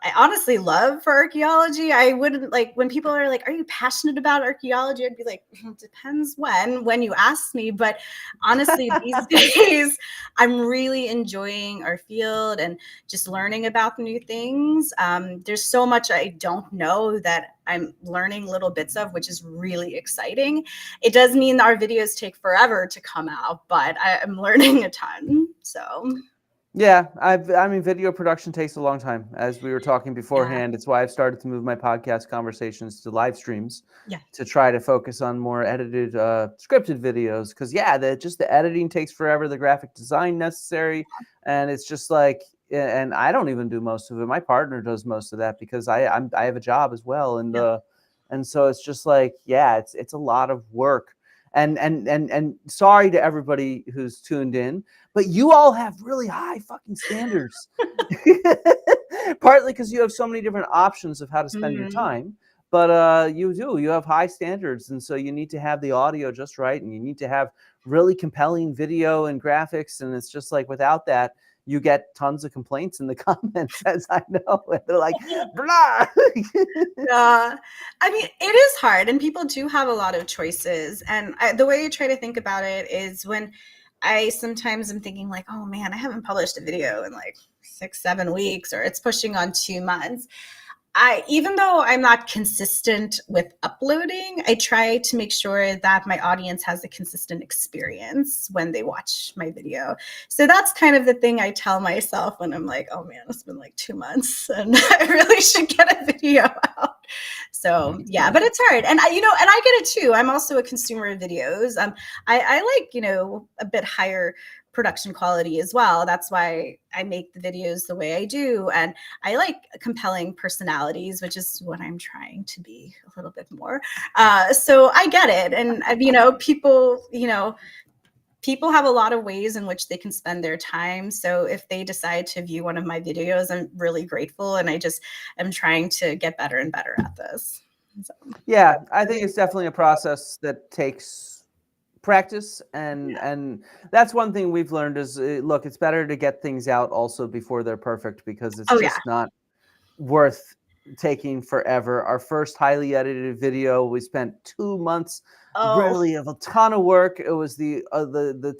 I honestly love for archaeology. I wouldn't when people are like, are you passionate about archaeology? I'd be like, depends when you ask me. But honestly, these days, I'm really enjoying our field and just learning about new things. There's so much I don't know that I'm learning little bits of, which is really exciting. It does mean our videos take forever to come out, but I'm learning a ton. So.
Yeah, I mean, video production takes a long time, as we were talking
Yeah.
beforehand. It's why I've started to move my podcast conversations to live streams
Yeah.
to try to focus on more edited, scripted videos. Because yeah, just the editing takes forever, the graphic design necessary, and it's just like, and I don't even do most of it. My partner does most of that because I have a job as well,
Yeah.
and so it's just like, yeah, it's a lot of work. And sorry to everybody who's tuned in, but you all have really high fucking standards. Partly because you have so many different options of how to spend your
Mhm.
time, but you have high standards, and so you need to have the audio just right, and you need to have really compelling video and graphics, and it's just like without that, you get tons of complaints in the comments, as I know, and they're like, blah.
Yeah. I mean, it is hard, and people do have a lot of choices. And the way I try to think about it is when I sometimes am thinking like, oh man, I haven't published a video in like 6, 7 weeks, or it's pushing on 2 months. Even though I'm not consistent with uploading, I try to make sure that my audience has a consistent experience when they watch my video. So that's kind of the thing I tell myself when I'm like, oh man, it's been like 2 months and I really should get a video out. So yeah, but it's hard. And and I get it too. I'm also a consumer of videos. I like, a bit higher production quality as well. That's why I make the videos the way I do. And I like compelling personalities, which is what I'm trying to be a little bit more. So I get it. And, people have a lot of ways in which they can spend their time. So if they decide to view one of my videos, I'm really grateful. And I just am trying to get better and better at this. So.
Yeah, I think it's definitely a process that takes practice, and that's one thing we've learned is, look, it's better to get things out also before they're perfect, because it's
Oh yeah.
just not worth taking forever. Our first highly edited video, we spent 2 months,
Oh
really of a ton of work. It was the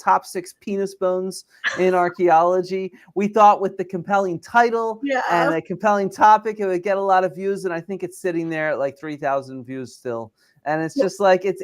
top 6 penis bones in archaeology. We thought with the compelling title
yeah.
and a compelling topic, it would get a lot of views, and I think it's sitting there at like 3,000 views still. And it's just like, it's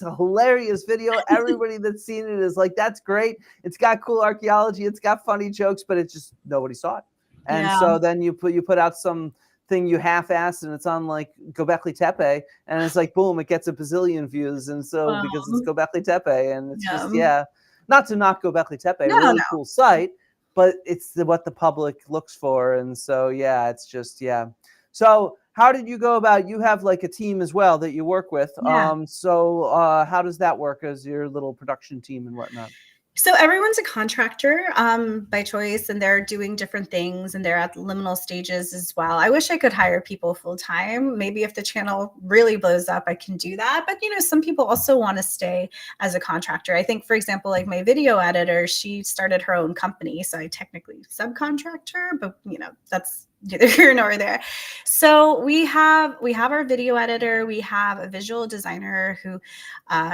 a hilarious video. Everybody that's seen it is like, that's great. It's got cool archaeology. It's got funny jokes, but it just, nobody saw it. And
Yeah.
so then you put out some thing you half-assed, and it's on like Göbekli Tepe, and it's like, boom, it gets a bazillion views. And so because it's Göbekli Tepe, and it's just, yeah, not to knock Göbekli Tepe,
No,
really
no.
cool site, but it's what the public looks for. And so, yeah, it's just, yeah. So how did you go about, you have like a team as well that you work with.
Yeah.
So how does that work as your little production team and whatnot?
So everyone's a contractor by choice, and they're doing different things, and they're at liminal stages as well. I wish I could hire people full time. Maybe if the channel really blows up, I can do that. But some people also want to stay as a contractor. I think, for example, like my video editor, she started her own company, so I technically subcontract her, but that's neither here nor there. So we have our video editor, we have a visual designer who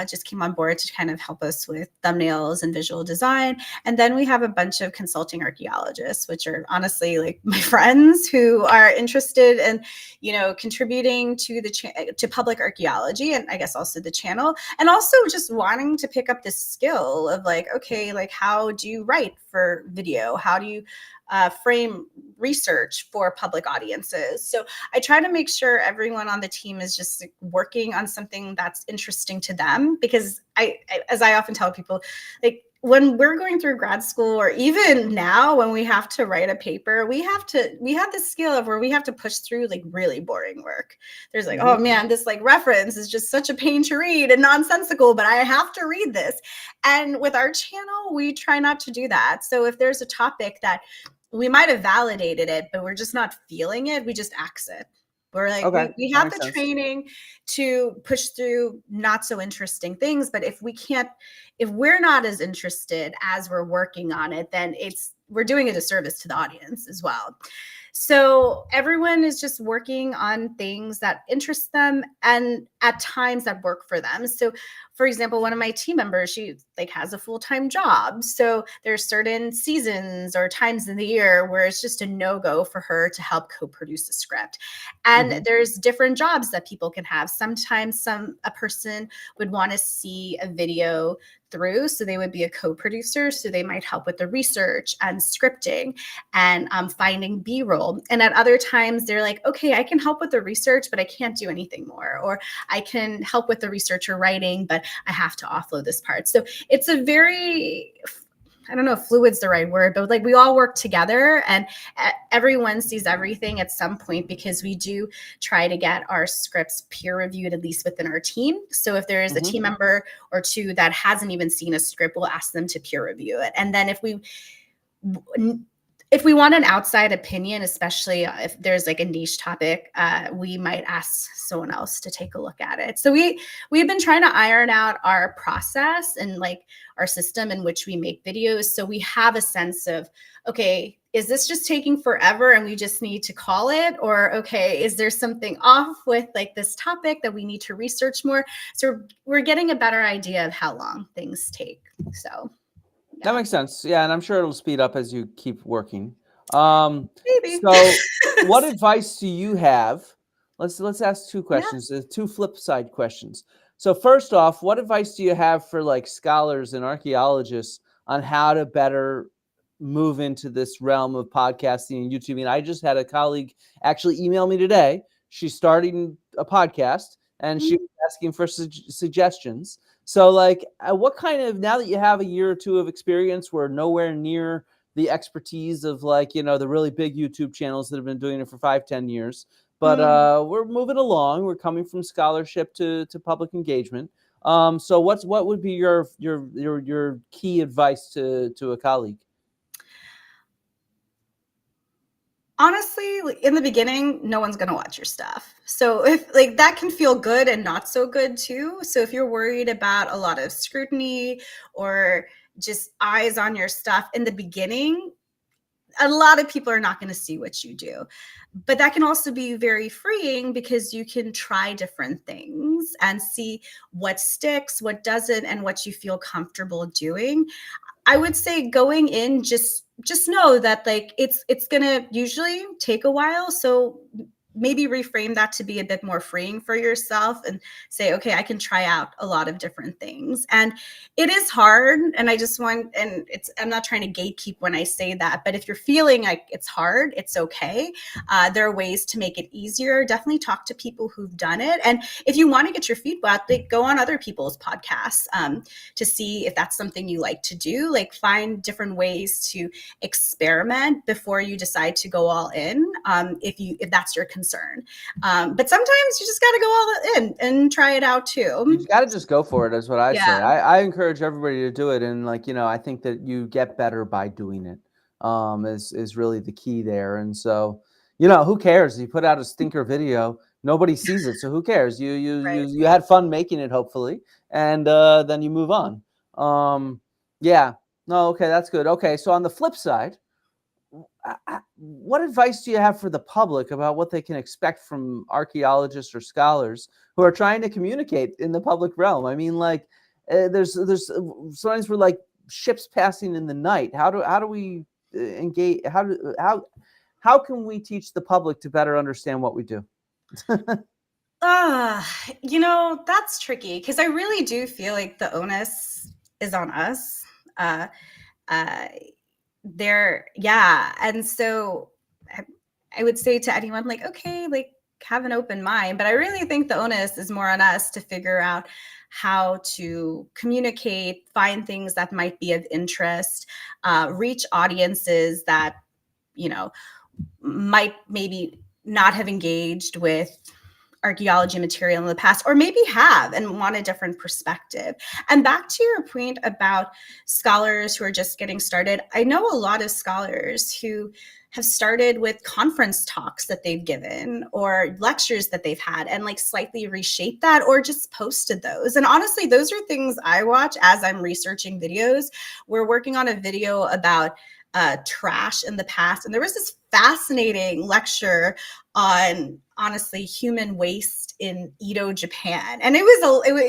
just came on board to kind of help us with thumbnails and visual design. And then we have a bunch of consulting archaeologists, which are honestly like my friends who are interested in, contributing to to public archaeology, and I guess also the channel, and also just wanting to pick up this skill of like, okay, like how do you write for video? How do you frame research for public audiences? So I try to make sure everyone on the team is just working on something that's interesting to them, because as I often tell people, like when we're going through grad school, or even now when we have to write a paper, we have this skill of where we have to push through like really boring work. There's like, oh man, this like reference is just such a pain to read and nonsensical, but I have to read this. And with our channel, we try not to do that. So if there's a topic that we might have validated it, but we're just not feeling it, we just axe it. We're like,
Okay,
we
that
have
makes
the
sense.
training to push through not so interesting things, but if we're not as interested as we're working on it, then we're doing a disservice to the audience as well. So everyone is just working on things that interest them and at times that work for them. So for example, one of my team members, she like has a full-time job. So there's certain seasons or times in the year where it's just a no-go for her to help co-produce a script. And there's different jobs that people can have. Sometimes a person would want to see a video through, so they would be a co-producer, so they might help with the research and scripting and finding B-roll. And at other times they're like, okay, I can help with the research, but I can't do anything more, or I can help with the research or writing, but I have to offload this part. So it's a very, I don't know if fluid's the right word, but like we all work together, and everyone sees everything at some point, because we do try to get our scripts peer reviewed, at least within our team. So if there is a team member or two that hasn't even seen a script, we'll ask them to peer review it. And then if we want an outside opinion, especially if there's like a niche topic, we might ask someone else to take a look at it. So we've been trying to iron out our process and like our system in which we make videos. So we have a sense of, okay, is this just taking forever and we just need to call it? Or, okay, is there something off with like this topic that we need to research more? So we're getting a better idea of how long things take. So
that makes sense. Yeah, and I'm sure it'll speed up as you keep working.
maybe.
So what advice do you have? Let's ask two questions, two flip side questions. So first off, what advice do you have for like scholars and archaeologists on how to better move into this realm of podcasting and YouTubing? I just had a colleague actually email me today. She's starting a podcast and she was asking for suggestions. So like what kind of, now that you have a year or two of experience, we're nowhere near the expertise of like, you know, the really big YouTube channels that have been doing it for 5-10 years. But we're moving along. We're coming from scholarship to public engagement. So what would be your key advice to a colleague?
Honestly, in the beginning, no one's going to watch your stuff. So if like that can feel good and not so good too. So if you're worried about a lot of scrutiny or just eyes on your stuff in the beginning, a lot of people are not going to see what you do. But that can also be very freeing, because you can try different things and see what sticks, what doesn't, and what you feel comfortable doing. I would say going in, just know that like it's gonna usually take a while. So maybe reframe that to be a bit more freeing for yourself and say, okay, I can try out a lot of different things. And it is hard. And I'm not trying to gatekeep when I say that, but if you're feeling like it's hard, it's okay. There are ways to make it easier. Definitely talk to people who've done it. And if you want to get your feedback, like go on other people's podcasts to see if that's something you like to do. Like find different ways to experiment before you decide to go all in. If that's your concern. But sometimes you just got to go all in and try it out too.
You got to just go for it, is what I say. I encourage everybody to do it. And like, you know, I think that you get better by doing it is really the key there. And so, you know, who cares? You put out a stinker video, nobody sees it. So who cares? You had fun making it, hopefully. And then you move on. Yeah. No, okay, that's good. Okay. So on the flip side, what advice do you have for the public about what they can expect from archaeologists or scholars who are trying to communicate in the public realm? I mean, like, there's sometimes we're like ships passing in the night. How do we engage? How can we teach the public to better understand what we do?
You know, that's tricky, because I really do feel like the onus is on us. And so I would say to anyone like, okay, like have an open mind, but I really think the onus is more on us to figure out how to communicate, find things that might be of interest, reach audiences that, you know, might maybe not have engaged with archaeology material in the past, or maybe have and want a different perspective. And back to your point about scholars who are just getting started, I know a lot of scholars who have started with conference talks that they've given or lectures that they've had and like slightly reshaped that or just posted those. And honestly, those are things I watch as I'm researching videos. We're working on a video about trash in the past. And there was this fascinating lecture on, honestly, human waste in Edo, Japan. And it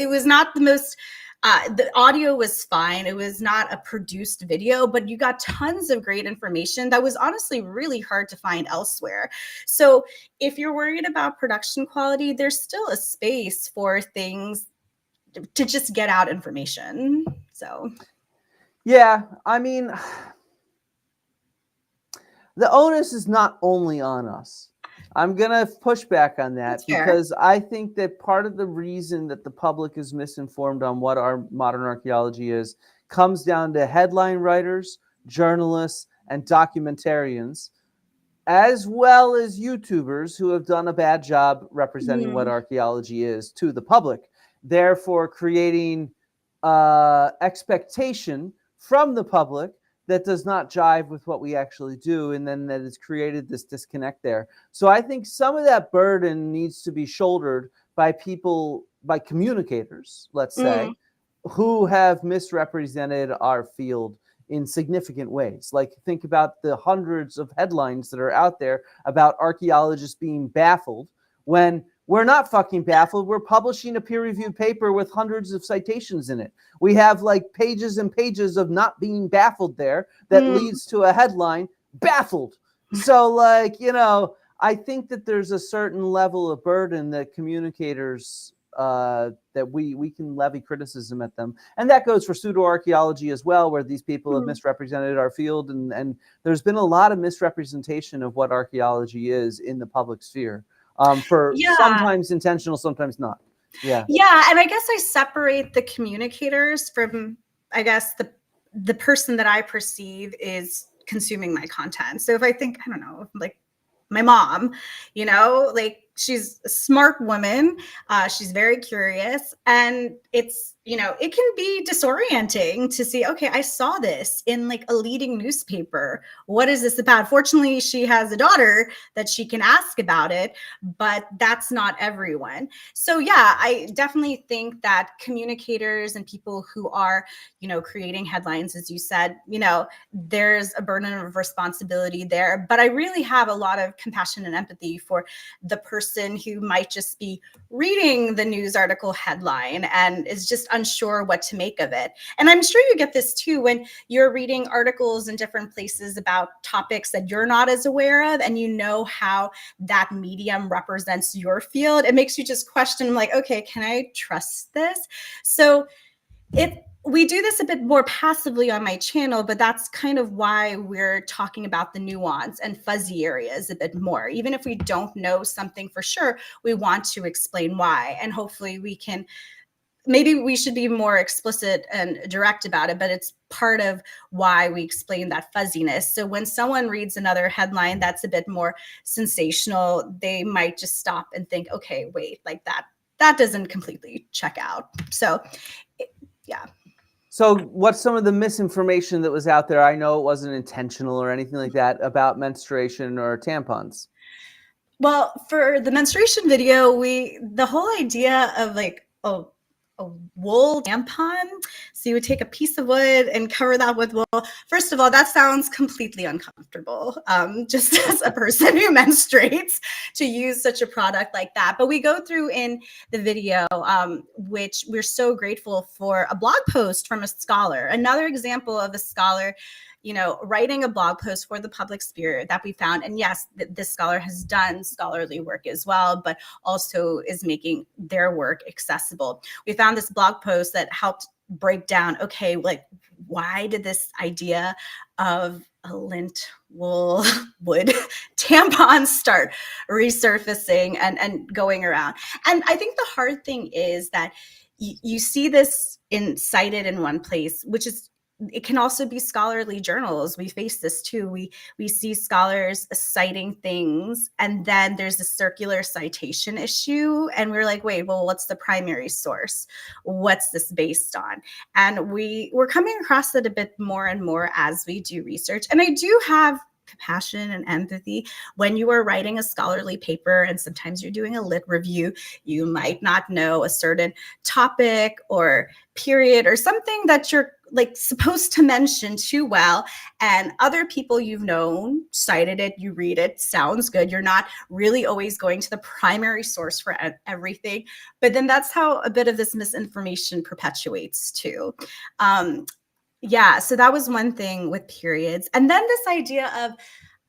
was not the most, the audio was fine. It was not a produced video, but you got tons of great information that was honestly really hard to find elsewhere. So if you're worried about production quality, there's still a space for things to just get out information. So
yeah, I mean, the onus is not only on us. I'm going to push back on that because I think that part of the reason that the public is misinformed on what our modern archaeology is comes down to headline writers, journalists, and documentarians, as well as YouTubers who have done a bad job representing what archaeology is to the public, therefore creating expectation from the public that does not jive with what we actually do, and then that has created this disconnect there. So I think some of that burden needs to be shouldered by people, by communicators, let's say, who have misrepresented our field in significant ways. Like, think about the hundreds of headlines that are out there about archaeologists being baffled when we're not fucking baffled. We're publishing a peer-reviewed paper with hundreds of citations in it. We have like pages and pages of not being baffled there that leads to a headline, baffled. So like, you know, I think that there's a certain level of burden that communicators, that we can levy criticism at them. And that goes for pseudo-archaeology as well, where these people have misrepresented our field. And there's been a lot of misrepresentation of what archaeology is in the public sphere. For sometimes intentional, sometimes not. Yeah.
And I guess I separate the communicators from, I guess, the person that I perceive is consuming my content. So if I think, I don't know, like my mom, you know, like she's a smart woman. She's very curious, and it's, you know, it can be disorienting to see, okay, I saw this in like a leading newspaper. What is this about? Fortunately, she has a daughter that she can ask about it, but that's not everyone. So yeah, I definitely think that communicators and people who are, you know, creating headlines, as you said, you know, there's a burden of responsibility there. But I really have a lot of compassion and empathy for the person who might just be reading the news article headline and is just unsure what to make of it. And I'm sure you get this too when you're reading articles in different places about topics that you're not as aware of, and you know how that medium represents your field. It makes you just question, like, okay, can I trust this? So we do this a bit more passively on my channel, but that's kind of why we're talking about the nuance and fuzzy areas a bit more. Even if we don't know something for sure, we want to explain why. And hopefully we can, maybe we should be more explicit and direct about it, but it's part of why we explain that fuzziness. So when someone reads another headline that's a bit more sensational, they might just stop and think, okay, wait, like that doesn't completely check out. So yeah.
So what's some of the misinformation that was out there? I know it wasn't intentional or anything like that about menstruation or tampons.
Well, for the menstruation video, the whole idea of like a wool tampon, so you would take a piece of wood and cover that with wool. First of all, that sounds completely uncomfortable, just as a person who menstruates, to use such a product like that. But we go through in the video, which we're so grateful for, a blog post from a scholar. Another example of a scholar, you know, writing a blog post for the public sphere that we found. And yes, this scholar has done scholarly work as well, but also is making their work accessible. We found this blog post that helped break down, okay, like, why did this idea of a lint wool wood tampon start resurfacing and going around? And I think the hard thing is that you see this cited in one place, which is, it can also be scholarly journals. We face this too. We see scholars citing things, and then there's a circular citation issue, and we're like, wait, well, what's the primary source? What's this based on? And we're coming across that a bit more and more as we do research. And I do have compassion and empathy when you are writing a scholarly paper, and sometimes you're doing a lit review. You might not know a certain topic or period or something that like supposed to mention too well, and other people you've known cited it, you read it, sounds good. You're not really always going to the primary source for everything, but then that's how a bit of this misinformation perpetuates too. Yeah, so that was one thing with periods. And then this idea of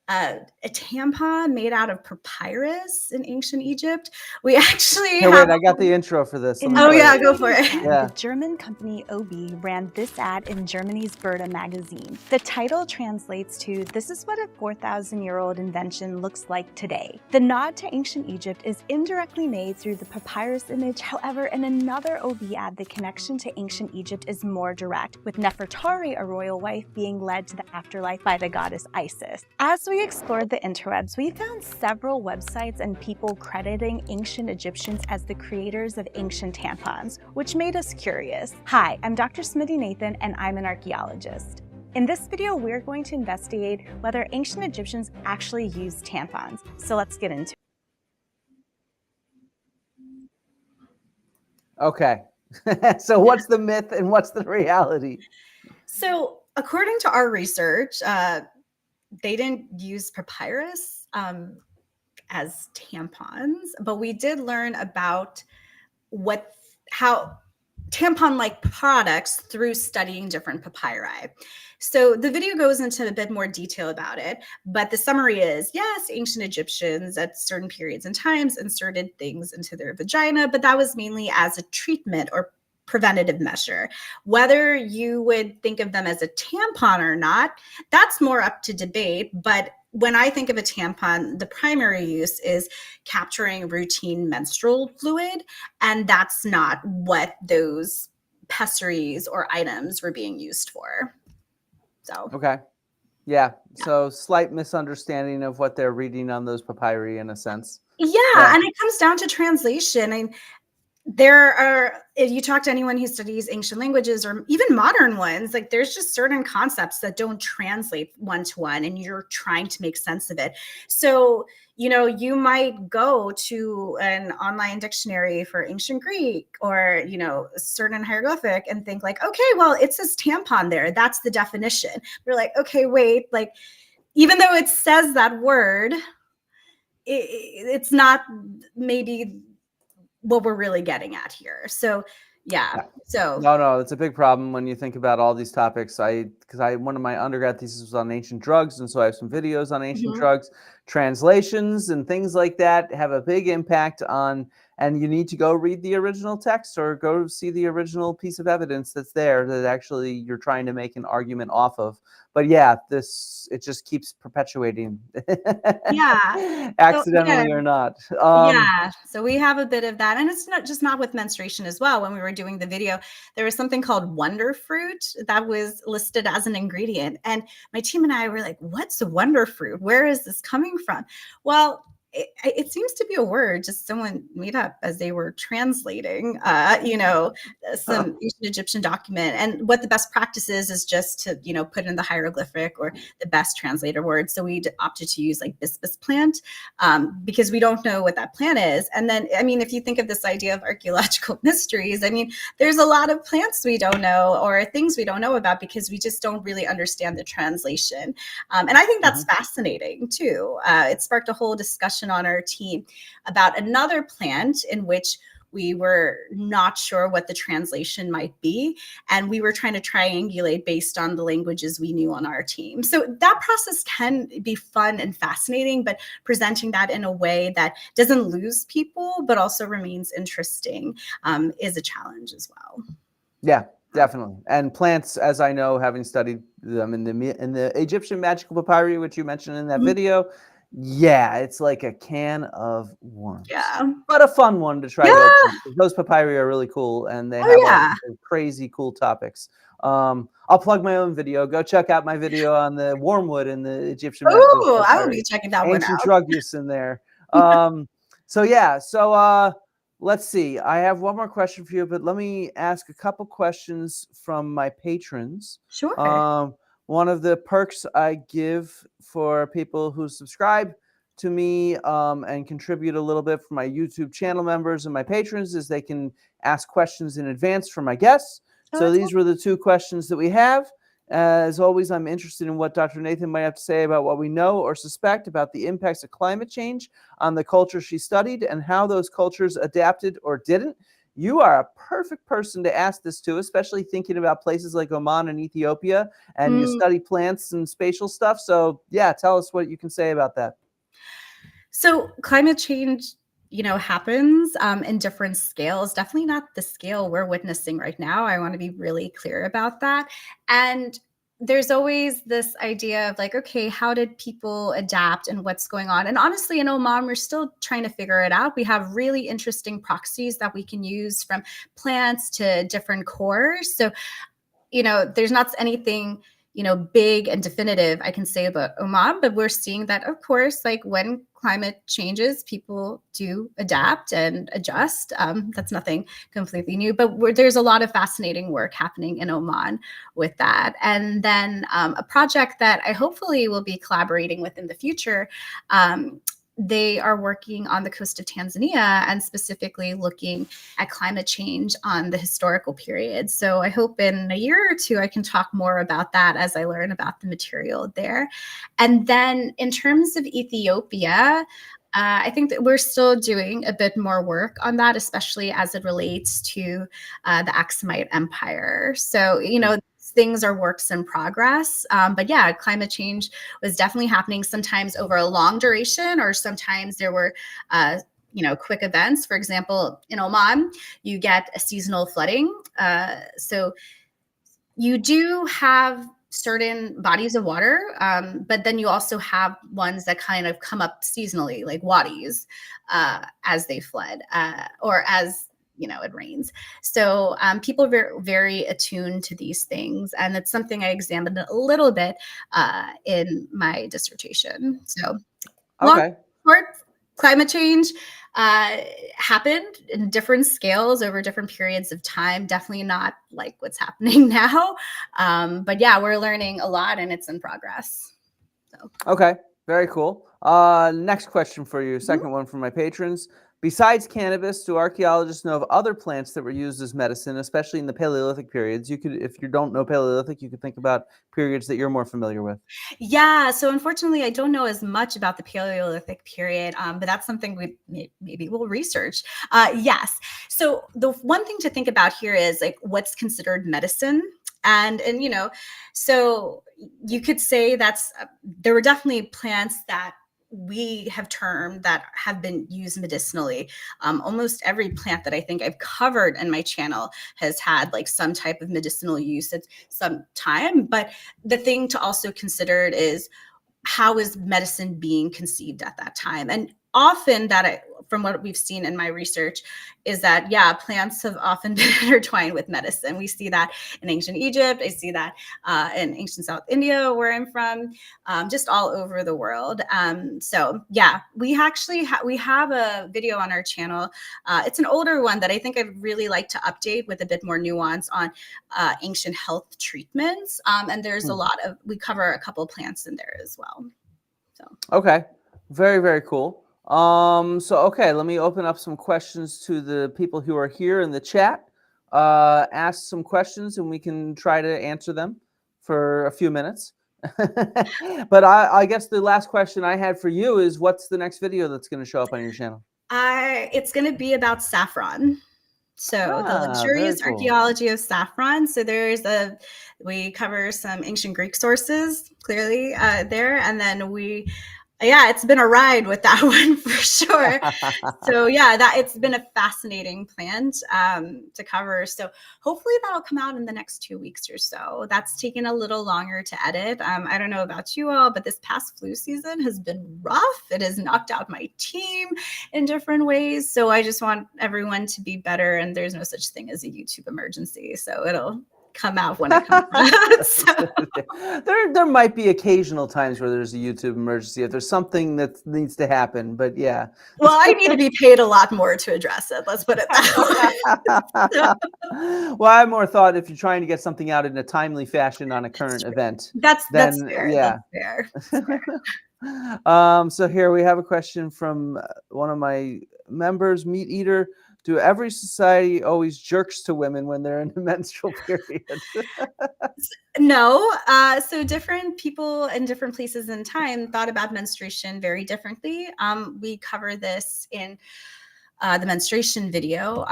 a tampon made out of papyrus in ancient Egypt. We actually
Hey,
have.
wait, I got the intro for this. Let me
Oh,
play
yeah,
it.
go for it.
Yeah.
The German company OB ran this ad in Germany's Berta magazine. The title translates to, "This is what a 4,000-year-old invention looks like today." The nod to ancient Egypt is indirectly made through the papyrus image. However, in another OB ad, the connection to ancient Egypt is more direct, with Nefertari, a royal wife, being led to the afterlife by the goddess Isis. As we explored the interwebs, we found several websites and people crediting ancient Egyptians as the creators of ancient tampons, which made us curious. Hi, I'm Dr. Smiti Nathan, and I'm an archaeologist. In this video, we're going to investigate whether ancient Egyptians actually used tampons. So let's get into it.
Okay. So what's the myth and what's the reality?
So according to our research, they didn't use papyrus as tampons, but we did learn about how tampon-like products through studying different papyri. So the video goes into a bit more detail about it, but the summary is, yes, ancient Egyptians at certain periods and times inserted things into their vagina, but that was mainly as a treatment or preventative measure. Whether you would think of them as a tampon or not, that's more up to debate. But when I think of a tampon, the primary use is capturing routine menstrual fluid, and that's not what those pessaries or items were being used for. So
Okay. Yeah. So slight misunderstanding of what they're reading on those papyri in a sense.
yeah, and it comes down to translation. And there are, if you talk to anyone who studies ancient languages or even modern ones, like there's just certain concepts that don't translate one to one, and you're trying to make sense of it. So, you might go to an online dictionary for ancient Greek or, a certain hieroglyphic and think like, okay, well, it says tampon there. That's the definition. We're like, okay, wait, like, even though it says that word, it's not maybe what we're really getting at here. So yeah. So
no, it's a big problem when you think about all these topics. One of my undergrad thesis was on ancient drugs, and so I have some videos on ancient drugs. Translations and things like that have a big impact on, and you need to go read the original text or go see the original piece of evidence that's there that actually you're trying to make an argument off of. But yeah, it just keeps perpetuating.
Yeah.
Accidentally or not.
Yeah. So we have a bit of that. And it's not with menstruation as well. When we were doing the video, there was something called wonder fruit that was listed as an ingredient. And my team and I were like, what's wonder fruit? Where is this coming from? Well, it seems to be a word just someone made up as they were translating, some ancient Egyptian document. And what the best practice is just to, put in the hieroglyphic or the best translator word. So we opted to use like bispis plant because we don't know what that plant is. And then, if you think of this idea of archaeological mysteries, there's a lot of plants we don't know or things we don't know about because we just don't really understand the translation. And I think that's fascinating too. It sparked a whole discussion on our team about another plant in which we were not sure what the translation might be. And we were trying to triangulate based on the languages we knew on our team. So that process can be fun and fascinating, but presenting that in a way that doesn't lose people, but also remains interesting is a challenge as well.
Yeah, definitely. And plants, as I know, having studied them in the Egyptian magical papyri, which you mentioned in that video, yeah, it's like a can of worms.
Yeah.
But a fun one to try to open. Those papyri are really cool, and they have all crazy cool topics. I'll plug my own video. Go check out my video on the wormwood in the Egyptian magical papyri.
I will be checking that one out.
Ancient drug use in there. Let's see. I have one more question for you, but let me ask a couple questions from my patrons.
Sure.
One of the perks I give for people who subscribe to me and contribute a little bit for my YouTube channel members and my patrons is they can ask questions in advance for my guests.
Oh,
So
that's
these were the two questions that we have. As always, I'm interested in what Dr. Nathan might have to say about what we know or suspect about the impacts of climate change on the culture she studied and how those cultures adapted or didn't. You are a perfect person to ask this to, especially thinking about places like Oman and Ethiopia, and you
Mm.
study plants and spatial stuff. So yeah, tell us what you can say about that.
So climate change, happens in different scales. Definitely not the scale we're witnessing right now. I want to be really clear about that. And there's always this idea of like, okay, how did people adapt and what's going on? And honestly, in Oman, we're still trying to figure it out. We have really interesting proxies that we can use from plants to different cores. So there's not anything, big and definitive I can say about Oman, but we're seeing that, of course, like when climate changes, people do adapt and adjust. That's nothing completely new, but there's a lot of fascinating work happening in Oman with that. And then a project that I hopefully will be collaborating with in the future, they are working on the coast of Tanzania and specifically looking at climate change on the historical period. So I hope in a year or two, I can talk more about that as I learn about the material there. And then in terms of Ethiopia, I think that we're still doing a bit more work on that, especially as it relates to the Aksumite Empire. So, things are works in progress. But yeah, climate change was definitely happening sometimes over a long duration, or sometimes there were quick events. For example, in Oman, you get a seasonal flooding. So you do have certain bodies of water, but then you also have ones that kind of come up seasonally, like wadis, as they flood, or as it rains. So people are very, very attuned to these things. And it's something I examined a little bit in my dissertation. So long,
Okay.
short, climate change happened in different scales over different periods of time. Definitely not like what's happening now. But yeah, we're learning a lot and it's in progress. So.
Okay, very cool. Next question for you, second one from my patrons. Besides cannabis, do archaeologists know of other plants that were used as medicine, especially in the Paleolithic periods? You could, if you don't know Paleolithic, you could think about periods that you're more familiar with.
Yeah, so unfortunately, I don't know as much about the Paleolithic period, but that's something maybe we'll research. Yes, so the one thing to think about here is like what's considered medicine. And so you could say there were definitely plants that we have termed that have been used medicinally. Almost every plant that I think I've covered in my channel has had like some type of medicinal use at some time. But the thing to also consider is how is medicine being conceived at that time? And often from what we've seen in my research is that, yeah, plants have often been intertwined with medicine. We see that in ancient Egypt. I see that in ancient South India, where I'm from, just all over the world. So yeah, we actually we have a video on our channel. It's an older one that I think I'd really like to update with a bit more nuance on ancient health treatments. And there's we cover a couple of plants in there as well. So.
Okay, very, very cool. Okay, let me open up some questions to the people who are here in the chat. Ask some questions and we can try to answer them for a few minutes. But I guess the last question I had for you is, what's the next video that's going to show up on your channel?
It's going to be about saffron. So the luxurious
cool.
Archaeology of Saffron. So we cover some ancient Greek sources clearly there. And then it's been a ride with that one for sure. So yeah, it's been a fascinating plant to cover. So hopefully that'll come out in the next 2 weeks or so. That's taken a little longer to edit. I don't know about you all, but this past flu season has been rough. It has knocked out my team in different ways. So I just want everyone to be better. And there's no such thing as a YouTube emergency. So it'll come out when it comes out. So.
There might be occasional times where there's a YouTube emergency if there's something that needs to happen, but yeah.
Well, I need to be paid a lot more to address it. Let's put it that
way. Well, I more thought if you're trying to get something out in a timely fashion on a current event.
That's fair.
Yeah.
That's fair.
So here we have a question from one of my members, Meat Eater. Do every society always jerks to women when they're in the menstrual period?
No. So different people in different places in time thought about menstruation very differently. We cover this in the menstruation video.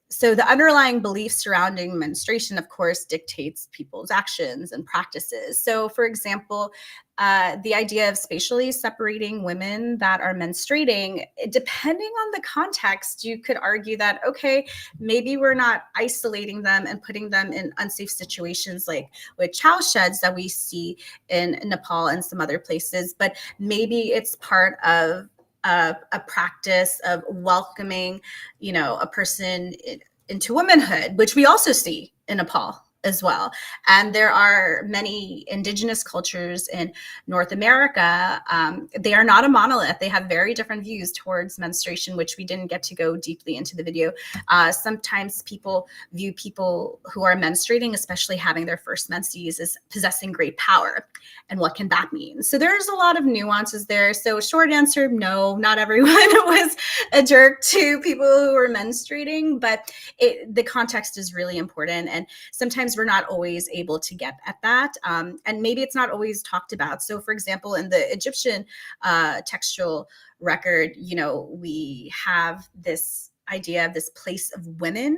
So the underlying belief surrounding menstruation, of course, dictates people's actions and practices. So, for example, the idea of spatially separating women that are menstruating, depending on the context, you could argue that, okay, maybe we're not isolating them and putting them in unsafe situations like with chow sheds that we see in Nepal and some other places, but maybe it's part of a practice of welcoming, a person into womanhood, which we also see in Nepal as well. And there are many indigenous cultures in North America. They are not a monolith. They have very different views towards menstruation, which we didn't get to go deeply into the video. Sometimes people view people who are menstruating, especially having their first menses, as possessing great power. And what can that mean? So there's a lot of nuances there. So short answer, no, not everyone was a jerk to people who were menstruating, but the context is really important. And sometimes we're not always able to get at that. And maybe it's not always talked about. So for example, in the Egyptian textual record, we have this idea of this place of women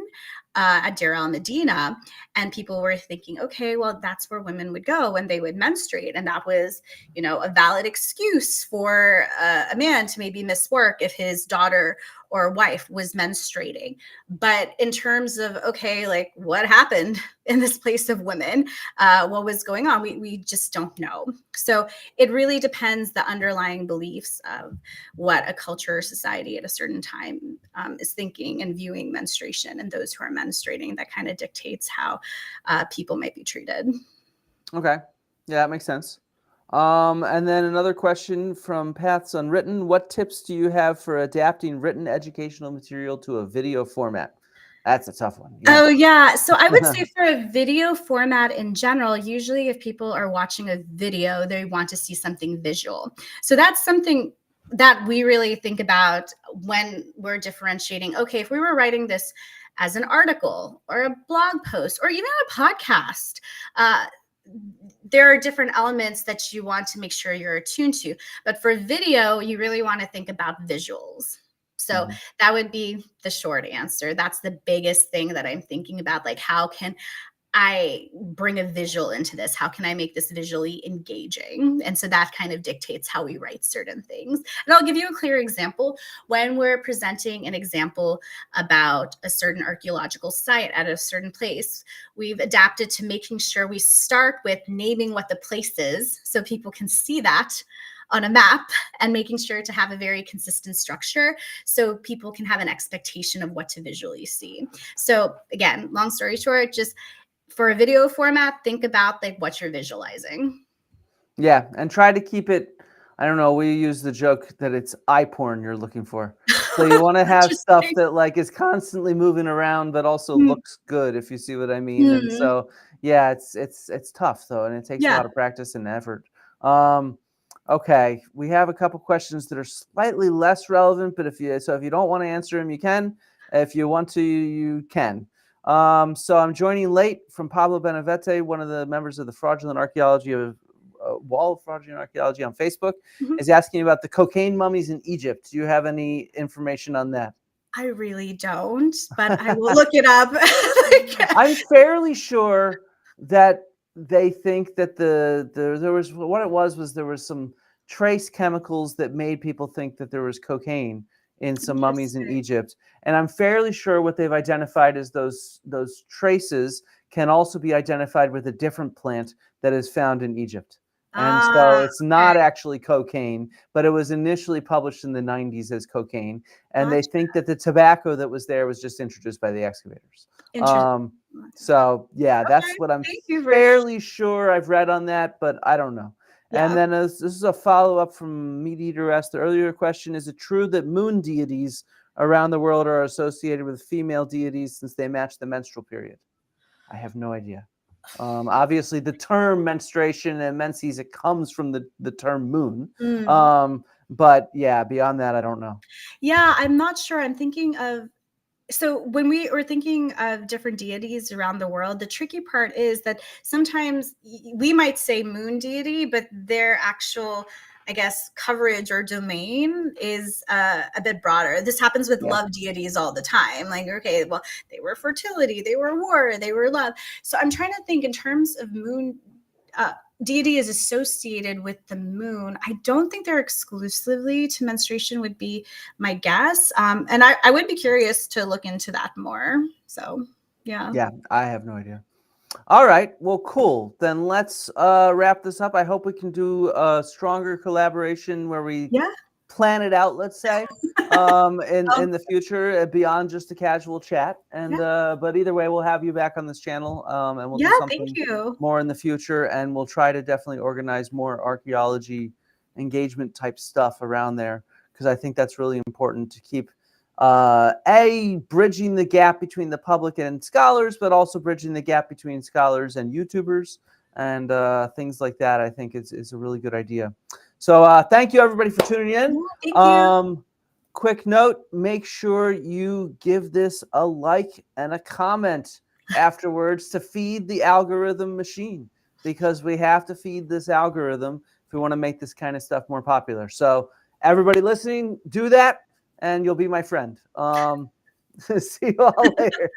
at Deir el-Medina, and people were thinking, okay, well, that's where women would go when they would menstruate, and that was, a valid excuse for a man to maybe miss work if his daughter or wife was menstruating. But in terms of, okay, like what happened in this place of women, what was going on, we just don't know. So it really depends the underlying beliefs of what a culture or society at a certain time is thinking and viewing menstruation, and those who are menstruating, that kind of dictates how people might be treated.
Okay. Yeah, that makes sense. And then another question from Paths Unwritten. What tips do you have for adapting written educational material to a video format? That's a tough one.
Oh, yeah. So I would say for a video format in general, usually if people are watching a video, they want to see something visual. So that's something that we really think about when we're differentiating. Okay, if we were writing this as an article or a blog post or even a podcast, there are different elements that you want to make sure you're attuned to. But for video, you really want to think about visuals. So that would be the short answer. That's the biggest thing that I'm thinking about. Like, how can I bring a visual into this? How can I make this visually engaging? And so that kind of dictates how we write certain things. And I'll give you a clear example. When we're presenting an example about a certain archaeological site at a certain place, we've adapted to making sure we start with naming what the place is so people can see that on a map, and making sure to have a very consistent structure so people can have an expectation of what to visually see. So again, long story short, just for a video format, think about like what you're visualizing.
Yeah, and try to keep it, I don't know, we use the joke that it's eye porn you're looking for. So you want to have stuff that like is constantly moving around but also looks good, if you see what I mean. And so yeah, it's tough though, and it takes a lot of practice and effort. Okay, we have a couple questions that are slightly less relevant, but if you don't want to answer them, you can. If you want to, you can. So I'm joining late from Pablo Benavente, one of the members of the Fraudulent Archaeology of Wall of Fraudulent Archaeology on Facebook, is asking about the cocaine mummies in Egypt. Do you have any information on that?
I really don't, but I will look it up.
I'm fairly sure that they think that there was, what it was there was some trace chemicals that made people think that there was cocaine in some mummies in Egypt. And I'm fairly sure what they've identified is those traces can also be identified with a different plant that is found in Egypt. And so it's not actually cocaine, but it was initially published in the 90s as cocaine. And they think that the tobacco that was there was just introduced by the excavators. So yeah, that's what I'm fairly sure I've read on that, but I don't know. And then this is a follow-up from Meat Eater asked the earlier question: is it true that moon deities around the world are associated with female deities since they match the menstrual period? I have no idea. Obviously, the term menstruation and menses, it comes from the term moon. But yeah, beyond that, I don't know.
Yeah, I'm not sure. I'm thinking of So when we were thinking of different deities around the world, the tricky part is that sometimes we might say moon deity, but their actual, I guess, coverage or domain is a bit broader. This happens with love deities all the time. Like, okay, well, they were fertility, they were war, they were love. So I'm trying to think in terms of moon. Deity is associated with the moon. I don't think they're exclusively to menstruation would be my guess. And I would be curious to look into that more. So, yeah.
Yeah, I have no idea. All right. Well, cool. Then let's wrap this up. I hope we can do a stronger collaboration where we plan it out, let's say, in the future beyond just a casual chat. And but either way, we'll have you back on this channel, and we'll do something more in the future. And we'll try to definitely organize more archaeology engagement type stuff around there, because I think that's really important to keep bridging the gap between the public and scholars, but also bridging the gap between scholars and YouTubers and things like that. I think is a really good idea. So thank you everybody for tuning in.
Thank you.
Quick note, make sure you give this a like and a comment afterwards to feed the algorithm machine, because we have to feed this algorithm if we want to make this kind of stuff more popular. So everybody listening, do that, and you'll be my friend. See you all later.